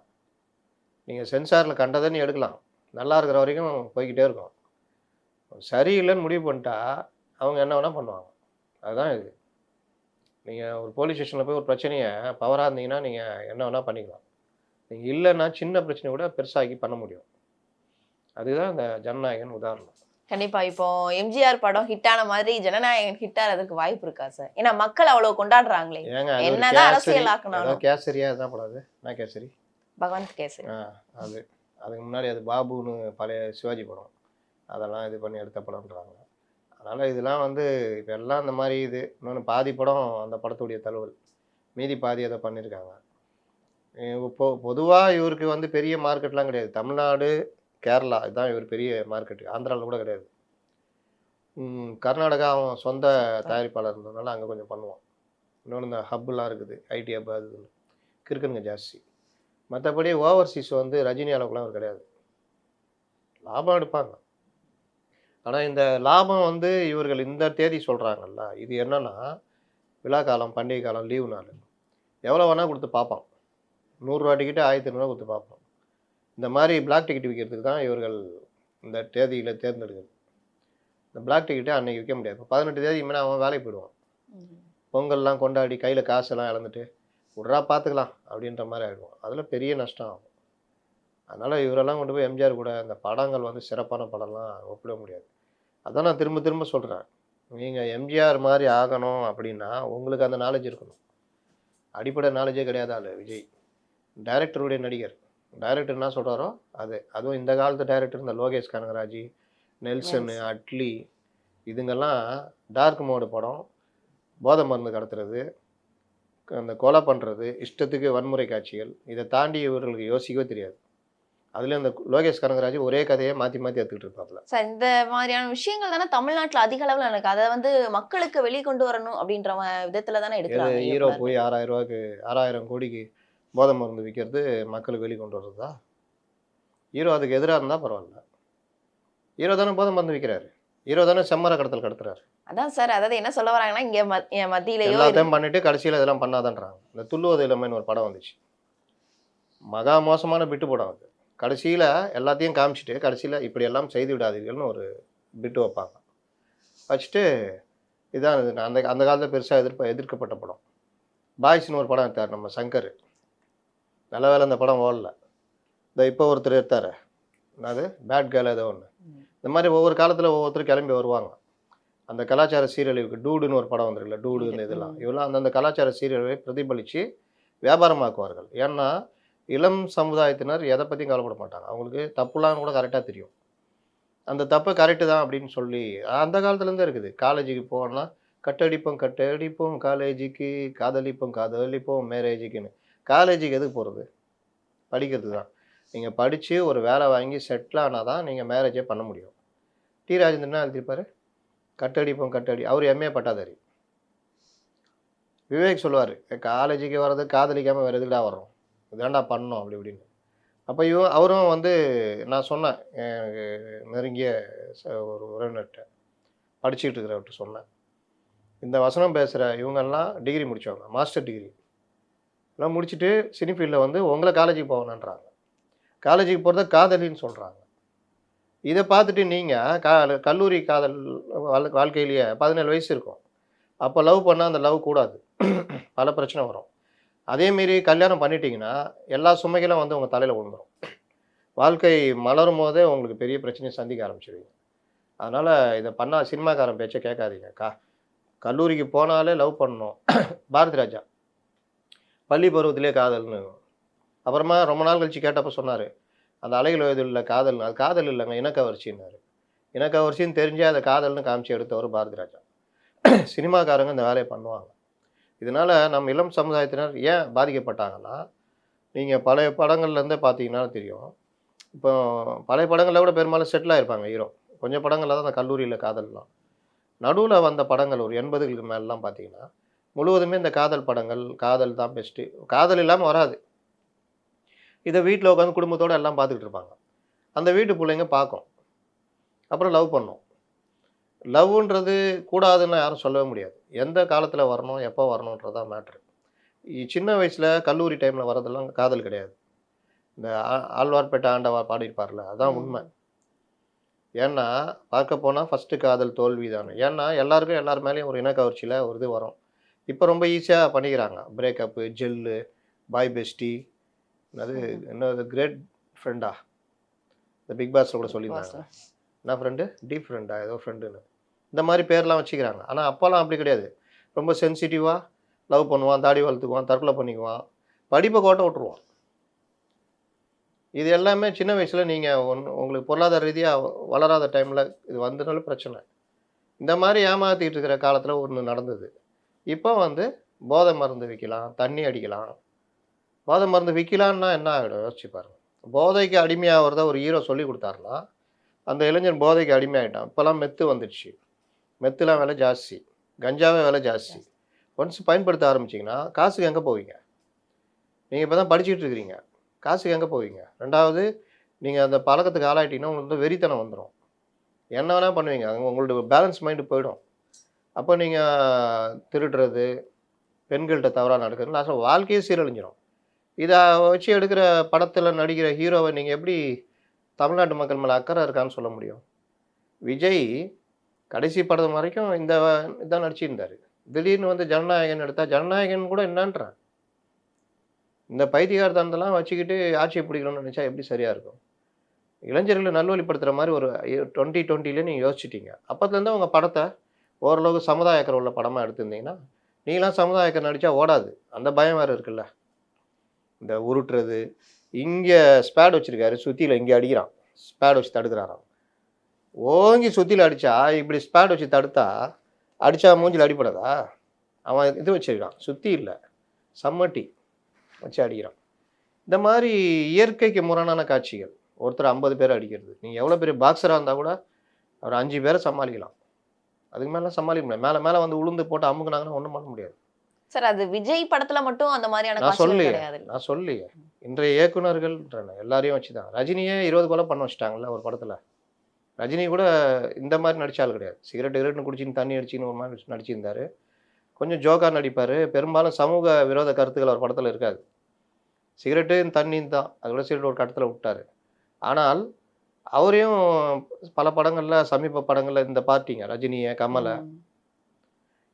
நீங்கள் சென்சாரில் கண்டதை நீ எடுக்கலாம், நல்லா இருக்கிற வரைக்கும் போய்கிட்டே இருக்கும். சரியில்லைன்னு முடிவு பண்ணிட்டா அவங்க என்ன வேணால் பண்ணுவாங்க. அதுதான் இது. நீங்கள் ஒரு போலீஸ் ஸ்டேஷனில் போய் ஒரு பிரச்சனையை பவராக இருந்தீங்கன்னா நீங்கள் என்ன வேணால் பண்ணிக்கலாம். நீங்கள் இல்லைன்னா சின்ன பிரச்சனை கூட பெருசாகி பண்ண முடியும். அதுதான் இந்த ஜனநாயகன் உதாரணம். கண்டிப்பா. இப்போ எம்ஜிஆர் படம் ஹிட்டான மாதிரி ஜனநாயகன் ஹிட் ஆகிறதுக்கு வாய்ப்பு இருக்கா சார்? ஏன்னா மக்கள் அவ்வளவு கொண்டாடுறாங்களே. ஏங்க என்னதான் அரசியல் ஆக்கணும். கேசரியா தான் படாது. நான் கேசரி பகவந்த் கேசரி அது அதுக்கு முன்னாடி அது பாபுன்னு பழைய சிவாஜி படம், அதெல்லாம் இது பண்ணி எடுத்த படம்ன்றாங்க. அதனால் இதெல்லாம் வந்து இப்போ எல்லாம் இந்த மாதிரி இது இன்னொன்று பாதி படம் அந்த படத்துடைய தழுவல், மீதி பாதி அதை பண்ணியிருக்காங்க. இப்போ பொதுவாக இவருக்கு வந்து பெரிய மார்க்கெட்லாம் கிடையாது. தமிழ்நாடு கேரளா இதுதான் இவர் பெரிய மார்க்கெட்டு. ஆந்திராவில் கூட கிடையாது. கர்நாடகா அவன் சொந்த தயாரிப்பாளர் இருந்ததுனால அங்கே கொஞ்சம் பண்ணுவான். இன்னொன்று இந்த ஹப்புலாம் இருக்குது, ஐடி ஹப் அது கிறுக்கனுங்க ஜாஸ்தி. மற்றபடி ஓவர்சீஸ் வந்து ரஜினி அளவுக்குலாம் அவர் கிடையாது. லாபம் எடுப்பாங்க. ஆனால் இந்த லாபம் வந்து இவர்கள் இந்த தேதி சொல்கிறாங்கல்ல, இது என்னன்னா விழா காலம், பண்டிகை காலம், லீவு நாள் எவ்வளோ வேணால் கொடுத்து பார்ப்பான். 100 ரூபா டிக்கெட்டு 1500 கொடுத்து பார்ப்போம். இந்த மாதிரி பிளாக் டிக்கெட் விற்கிறதுக்கு தான் இவர்கள் இந்த தேதியில் தேர்ந்தெடுக்கிறது. இந்த பிளாக் டிக்கெட்டை அன்னைக்கு விற்க முடியாது. இப்போ 18 தேதி மேலே அவன் வேலைக்கு போயிடுவான். பொங்கல்லாம் கொண்டாடி கையில் காசெல்லாம் இழந்துட்டு விட்றா பார்த்துக்கலாம் அப்படின்ற மாதிரி ஆகிடுவோம். அதில் பெரிய நஷ்டம் ஆகும். அதனால் இவரெல்லாம் கொண்டு போய் எம்ஜிஆர் கூட அந்த படங்கள் வந்து சிறப்பான படம்லாம் ஒப்பிட முடியாது. அதான் நான் திரும்ப திரும்ப சொல்கிறேன். நீங்கள் எம்ஜிஆர் மாதிரி ஆகணும் அப்படின்னா உங்களுக்கு அந்த நாலேஜ் இருக்கணும். அடிப்படை நாலேஜே கிடையாது ஆள் விஜய். டைரக்டருடைய நடிகர். டைரக்டர் என்ன சொல்கிறாரோ அதுவும் இந்த காலத்து டைரக்டர் இந்த லோகேஷ் கனகராஜ், நெல்சனு, அட்லி இதுங்கெல்லாம் டார்க் மோடு படம், போதை மருந்து கடத்துறது, அந்த கொலை பண்ணுறது, இஷ்டத்துக்கு வன்முறை காட்சிகள், இதை தாண்டி இவர்களுக்கு யோசிக்கவே தெரியாது. அதுல இந்த லோகேஷ் கனகராஜ் ஒரே கதையை மாற்றி மாற்றி எடுத்துக்கிட்டு இருப்பாப்புல. சார் இந்த மாதிரியான விஷயங்கள் தானே தமிழ்நாட்டில் அதிக அளவில் எனக்கு அதை வந்து மக்களுக்கு வெளிக்கொண்டு வரணும் அப்படின்ற விதத்தில் தானே எடுக்கிறாங்க. ஹீரோ போய் 6000 ரூபாய்க்கு 6000 கோடிக்கு போதை மருந்து விற்கிறது மக்களுக்கு வெளிக்கொண்டு வர்றதா? ஹீரோ அதுக்கு எதிராக இருந்தால் பரவாயில்ல. ஹீரோ தானே போதை மருந்து விற்கிறாரு. ஹீரோ தானே செம்மர கடத்தல் கடத்துறாரு. அதான் சார், அதாவது என்ன சொல்ல வராங்கன்னா இங்கே மத்தியிலேயோ எல்லாத்தையும் பண்ணிட்டு கடைசியில் இதெல்லாம் பண்ணாதான்றாங்க. இந்த துள்ளுவது இளமைன்னு ஒரு படம் வந்துச்சு. மகா மோசமான பிட்டு படம் அது. கடைசியில் எல்லாத்தையும் காமிச்சிட்டு கடைசியில் இப்படி எல்லாம் செய்து விடாதீர்கள்னு ஒரு பிட்டு வைப்பாங்க. வச்சுட்டு இதான் இது அந்த அந்த காலத்தில் பெருசாக எதிர்க்கப்பட்ட படம். பாய்ஸ்னு ஒரு படம் எடுத்தார் நம்ம சங்கர். நல்ல வேலை அந்த படம் ஓடல. இந்த இப்போ ஒருத்தர் எடுத்தார், அது பேட் கேர்ள் ஏதோ ஒன்று. இந்த மாதிரி ஒவ்வொரு காலத்தில் ஒவ்வொருத்தர் கிளம்பி வருவாங்க. அந்த கலாச்சார சீரழிவுக்கு டூடுன்னு ஒரு படம் வந்துருக்குல்ல, டூடு இந்த இதெல்லாம் இவெல்லாம் அந்தந்த கலாச்சார சீரழிவை பிரதிபலித்து வியாபாரமாக்குவார்கள். ஏன்னா இளம் சமுதாயத்தினர் எதை பற்றியும் கவலைப்பட மாட்டாங்க. அவங்களுக்கு தப்புலாம் கூட கரெக்டாக தெரியும். அந்த தப்பு கரெக்டு தான் அப்படின்னு சொல்லி அந்த காலத்துலேருந்தே இருக்குது. காலேஜுக்கு போனால் கட்டடிப்போம் காலேஜுக்கு, காதலிப்போம் மேரேஜுக்குன்னு. காலேஜுக்கு எதுக்கு போகிறது? படிக்கிறது தான். நீங்கள் படித்து ஒரு வேலை வாங்கி செட்டில் ஆனால் தான் நீங்கள் மேரேஜே பண்ண முடியும். டி ராஜேந்திரனா எழுதியிருப்பார் கட்டடிப்போம் அவர் எம்ஏ பட்டாதாரி. விவேக் சொல்லுவார் காலேஜுக்கு வர்றது காதலிக்காமல் வேறு எதுக்குடா வர்றோம், இதாண்டா பண்ணோம் அப்படி இப்படின்னு. அப்போ அவரும் வந்து நான் சொன்னேன், எனக்கு நெருங்கிய ஒரு உறவினர்கிட்ட படிச்சுக்கிட்டு இருக்கிறவர்கிட்ட சொன்னேன், இந்த வசனம் பேசுகிற இவங்கெல்லாம் டிகிரி முடித்தவங்க, மாஸ்டர் டிகிரி எல்லாம் முடிச்சுட்டு சினி ஃபீல்டில் வந்து உங்களை காலேஜுக்கு போகணுன்றாங்க. காலேஜுக்கு போகிறத காதலின்னு சொல்கிறாங்க. இதை பார்த்துட்டு நீங்கள் கல்லூரி காதல் வாழ்க்கையிலேயே 17 வயசு இருக்கும். அப்போ லவ் பண்ணால் அந்த லவ் கூடாது, பல பிரச்சனை வரும். அதேமாரி கல்யாணம் பண்ணிட்டீங்கன்னா எல்லா சுமைகளும் வந்து உங்கள் தலையில் விழுந்துடும். வாழ்க்கை மலரும் போதே உங்களுக்கு பெரிய பிரச்சனையை சந்திக்க ஆரம்பிச்சிடுவீங்க. அதனால் இதை பண்ணால் சினிமாக்காரன் பேச்சை கேட்காதீங்க. கல்லூரிக்கு போனாலே லவ் பண்ணணும். பாரதி ராஜா பள்ளி பருவத்திலே காதல்னு. அப்புறமா ரொம்ப நாள் கழித்து கேட்டப்போ சொன்னார், அந்த அலைகள் வயதில் உள்ள காதல், அது காதல் இல்லைங்க இனக்கவர்ச்சின்னாரு. இனக்கவர்ச்சின்னு தெரிஞ்சே அதை காதல்னு காமிச்சு எடுத்தவர் பாரதி ராஜா. சினிமாக்காரங்க இந்த வேலையை பண்ணுவாங்க. இதனால் நம்ம இளம் சமுதாயத்தினர் ஏன் பாதிக்கப்பட்டாங்கன்னா, நீங்கள் பழைய படங்கள்லேருந்தே பார்த்தீங்கன்னா தெரியும். இப்போ பழைய படங்களில் கூட பெரும்பாலும் செட்டில் ஆகிருப்பாங்க ஹீரோ. கொஞ்சம் படங்களில் தான் அந்த கல்லூரியில் காதல்லாம். நடுவில் வந்த படங்கள் ஒரு 80களுக்கு மேலாம் பார்த்தீங்கன்னா முழுவதுமே இந்த காதல் படங்கள், காதல் தான் பெஸ்ட்டு, காதல் இல்லாமல் வராது. இதை வீட்டில் உட்காந்து குடும்பத்தோடு எல்லாம் பார்த்துக்கிட்டு இருப்பாங்க. அந்த வீட்டு பிள்ளைங்க பார்க்கும், அப்புறம் லவ் பண்ணும். லவ்ன்றது கூடாதுன்னு யாரும் சொல்லவே முடியாது. எந்த காலத்தில் வரணும், எப்போ வரணுன்றதான் மேட்ரு. சின்ன வயசில் கல்லூரி டைமில் வரதெல்லாம் காதல் கிடையாது. இந்த ஆழ்வார்பேட்டை ஆண்டவா பாடியிருப்பார்ல, அதுதான் உண்மை. ஏன்னா பார்க்க போனால் ஃபஸ்ட்டு காதல் தோல்வி தானே. ஏன்னா எல்லாருக்கும் எல்லார் மேலேயும் ஒரு இனக்கவர்ச்சியில் ஒரு இது வரும். இப்போ ரொம்ப ஈஸியாக பண்ணிக்கிறாங்க. பிரேக்கப்பு, ஜெல்லு, பாய் பெஸ்டி, அது என்ன கிரேட் ஃப்ரெண்டா, இந்த பிக் பாஸில் கூட சொல்லியிருந்தாங்க. என்ன ஃப்ரெண்டு, டீப் ஃப்ரெண்டா, ஏதோ ஃப்ரெண்டுன்னு இந்த மாதிரி பேர்லாம் வச்சுக்கிறாங்க. ஆனால் அப்போல்லாம் அப்படி கிடையாது. ரொம்ப சென்சிட்டிவாக லவ் பண்ணுவான், தாடி வளர்த்துக்குவான், தற்கொலை பண்ணிக்குவான், படிப்பை கோட்டை விட்டுருவான். இது எல்லாமே சின்ன வயசில் நீங்கள் உங்களுக்கு பொருளாதார ரீதியாக வளராத டைமில் இது வந்தனாலும் பிரச்சனை. இந்த மாதிரி ஏமாற்றிக்கிட்டு இருக்கிற காலத்தில் ஒன்று நடந்தது. இப்போ வந்து போதை மருந்து விற்கலாம், தண்ணி அடிக்கலாம். போதை மருந்து விற்கலான்னா என்ன ஆகிடும் யோசிச்சு பாருங்கள். போதைக்கு அடிமையாகிறத ஒரு ஹீரோ சொல்லி கொடுத்தாருன்னா அந்த இளைஞன் போதைக்கு அடிமையாகிட்டான். இப்போல்லாம் மெத்து வந்துடுச்சு. மெத்துலாம் விலை ஜாஸ்தி, கஞ்சாவே விலை ஜாஸ்தி. ஒன்ஸ் பயன்படுத்த ஆரம்பிச்சிங்கன்னா காசுக்கு எங்கே போவீங்க? நீங்கள் இப்போ தான் படிச்சுட்டு இருக்கிறீங்க, காசுக்கு எங்கே போவீங்க? ரெண்டாவது நீங்கள் அந்த பழக்கத்துக்கு ஆளாயிட்டீங்கன்னா உங்களுக்கு வந்து வெறித்தனம் வந்துடும். என்ன வேணால் பண்ணுவீங்க, அங்கே உங்களோட பேலன்ஸ் மைண்டு போயிடும். அப்போ நீங்கள் திருடுறது, பெண்கள்கிட்ட தவறாக நடக்கிறது, லாஸ்ட்டாக வாழ்க்கையே சீரழிஞ்சிடும். இதை வச்சு எடுக்கிற படத்தில் நடிக்கிற ஹீரோவை நீங்கள் எப்படி தமிழ்நாட்டு மக்கள் மேலே அக்கறை இருக்கான்னு சொல்ல முடியும்? விஜய் கடைசி படம் வரைக்கும் இதான் நடிச்சிருந்தாரு. திடீர்னு வந்து ஜனநாயகன் எடுத்தா ஜனநாயகன் கூட என்னன்றான். இந்த பைத்தியகாரத்தனத்தெல்லாம் வச்சுக்கிட்டு ஆட்சியை பிடிக்கணும்னு நினச்சா எப்படி சரியாக இருக்கும்? இளைஞர்களை நல்வழிப்படுத்துகிற மாதிரி ஒரு 2020 நீங்கள் யோசிச்சிட்டீங்க. அப்போதுலேருந்து உங்கள் படத்தை ஓரளவுக்கு சமுதாய அக்கறை உள்ள படமாக எடுத்திருந்தீங்கன்னா, நீங்களாம் சமுதாய அக்கறை நடித்தா ஓடாது. அந்த பயம் வேறு இருக்குல்ல. இந்த உருட்டுறது, இங்கே ஸ்பேட் வச்சுருக்காரு, சுற்றியில் இங்கே அடிக்கிறான், ஸ்பேட் வச்சு தடுக்கிறாராம். ஓங்கி சுற்றியில் அடித்தா இப்படி ஸ்பேட் வச்சு தடுத்தா அடித்தா மூஞ்சில் அடிப்படாதா? அவன் இது வச்சுருக்கான், சுற்றி இல்லை சம்மட்டி வச்சு அடிக்கிறான். இந்த மாதிரி இயற்கைக்கு முரணான காட்சிகள். ஒருத்தர் 50 பேரை அடிக்கிறது. நீங்கள் எவ்வளோ பெரிய பாக்ஸராக இருந்தால் கூட அவர் 5 பேரை சமாளிக்கலாம். அதுக்கு மேலே சமாளிக்க முடியாது. மேலே வந்து உளுந்து போட்டு அமுக்குனாங்கன்னா ஒன்றும் பண்ண முடியாது. சார் அது விஜய் படத்துல மட்டும் அந்த மாதிரியான நான் காட்சிகள் கிடையாது. சொல்லியே இன்றைய இயக்குனர்கள் எல்லாரையும் வச்சு தான். ரஜினியே 20 கொலை பண்ண வச்சுட்டாங்கல்ல ஒரு படத்தில். ரஜினி கூட இந்த மாதிரி நடிச்சாலும் கிடையாது. சிகரெட்டு குடிச்சின்னு தண்ணி அடிச்சின்னு ஒரு மாதிரி நடிச்சிருந்தாரு. கொஞ்சம் ஜோக்காக நடிப்பார். பெரும்பாலும் சமூக விரோத கருத்துக்கள் ஒரு படத்தில் இருக்காது. சிகரெட்டு தண்ணின்னு தான். அதோட சிகரெட் ஒரு கட்டத்தில் விட்டார். ஆனால் அவரையும் பல படங்களில் சமீப படங்களில் இந்த பார்ட்டிங்க ரஜினியை கமலை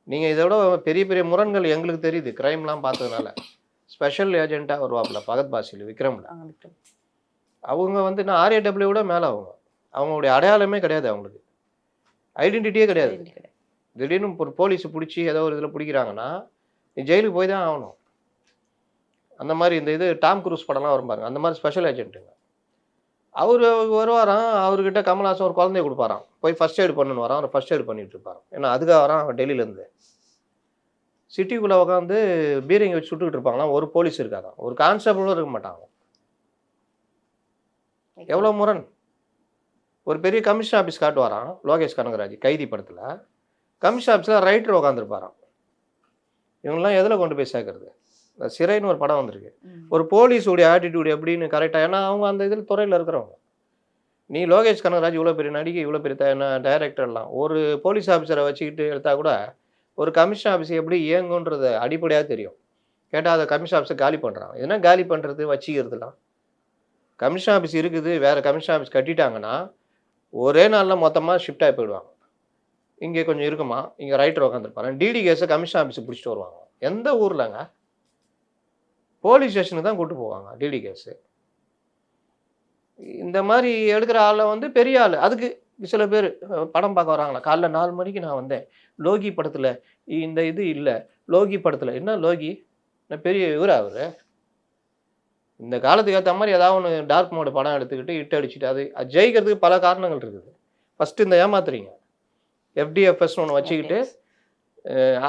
நீங்கள் இதோட பெரிய பெரிய முரண்கள் எங்களுக்கு தெரியுது கிரைம்லாம் பார்த்ததுனால. ஸ்பெஷல் ஏஜென்ட்டாக வருவாப்புல பகத் பாசில் விக்ரமில். அவங்க வந்து நான் RAW விட மேலே அவங்களுடைய அடையாளமே கிடையாது. அவங்களுக்கு ஐடென்டிட்டியே கிடையாது. திடீர்னு ஒரு போலீஸ் பிடிச்சி ஏதோ ஒரு இதில் பிடிக்கிறாங்கன்னா நீ ஜெயிலுக்கு போய் தான் ஆகணும். அந்த மாதிரி இந்த இது டாம் குரூஸ் படம்லாம் வரும் பாருங்க, அந்த மாதிரி ஸ்பெஷல் ஏஜென்ட்டுங்க. அவர் வருவாராம், அவர்கிட்ட கமல்ஹாசன் ஒரு குழந்தைய கொடுப்பாராம், போய் ஃபர்ஸ்ட் எய்டு பண்ணணும் வரான். அவர் ஃபர்ஸ்ட் எய்டு பண்ணிட்டு இருப்பாராம். ஏன்னா அதுக்காக வரான் அவன் டெல்லியிலேருந்து. சிட்டிக்குள்ளே உட்காந்து பீரிங் வச்சு சுட்டுக்கிட்டு இருப்பாங்களாம். ஒரு போலீஸ் இருக்காதான், ஒரு கான்ஸ்டபிளும் இருக்க மாட்டாங்க. எவ்வளோ முரண். ஒரு பெரிய கமிஷன் ஆஃபீஸ் காட்டுவாராம் லோகேஷ் கனகராஜ் கைதி படத்தில். கமிஷன் ஆஃபீஸில் ரைட்டர் உட்காந்துருப்பாராம். இவங்கெல்லாம் எதில் கொண்டு போய் சேர்க்கறது? சிறைன்னு ஒரு படம் வந்திருக்கு. ஒரு போலீஸுடைய ஆட்டிடியூட் எப்படின்னு கரெக்டாக, ஏன்னா அவங்க அந்த இதில் துறையில் இருக்கிறவங்க. நீ லோகேஷ் கனகராஜ் இவ்வளோ பெரிய நடிகை, இவ்வளோ பெரிய டைரக்டர்லாம் ஒரு போலீஸ் ஆஃபீஸரை வச்சுக்கிட்டு எடுத்தால் கூட ஒரு கமிஷன் ஆஃபீஸ் எப்படி இயங்குன்றது அடிப்படையாக தெரியும். கேட்டால் அதை கமிஷன் ஆஃபீஸை காலி பண்ணுறாங்க. எதுனா காலி பண்ணுறது வச்சுக்கிறதுலாம். கமிஷன் ஆஃபீஸ் இருக்குது, வேறு கமிஷன் ஆஃபீஸ் கட்டிட்டாங்கன்னா ஒரே நாளில் மொத்தமாக ஷிஃப்ட் ஆகி போயிடுவாங்க. இங்கே கொஞ்சம் இருக்குமா, இங்கே ரைட்டர் உட்காந்துருப்பாங்க. டிடி கேஸை கமிஷன் ஆஃபீஸை பிடிச்சிட்டு வருவாங்க. எந்த ஊர்லங்க? போலீஸ் ஸ்டேஷனுக்கு தான் கூப்பிட்டு போவாங்க டிடி கேஸு. இந்த மாதிரி எடுக்கிற ஆளை வந்து பெரிய ஆள். அதுக்கு சில பேர் படம் பார்க்க வராங்களா, காலைல 4 மணிக்கு நான் வந்தேன், லோகி படத்தில் இந்த இது இல்லை, லோகி படத்தில் என்ன லோகி என்ன பெரிய இவர் அவர். இந்த காலத்துக்கு ஏற்ற மாதிரி ஏதாவது ஒன்று டார்க் மோடு படம் எடுத்துக்கிட்டு இட்டு அடிச்சுட்டு அது ஜெயிக்கிறதுக்கு பல காரணங்கள் இருக்குது. ஃபஸ்ட்டு இந்த ஏமாத்துறீங்க, FDFS ஒன்று வச்சுக்கிட்டு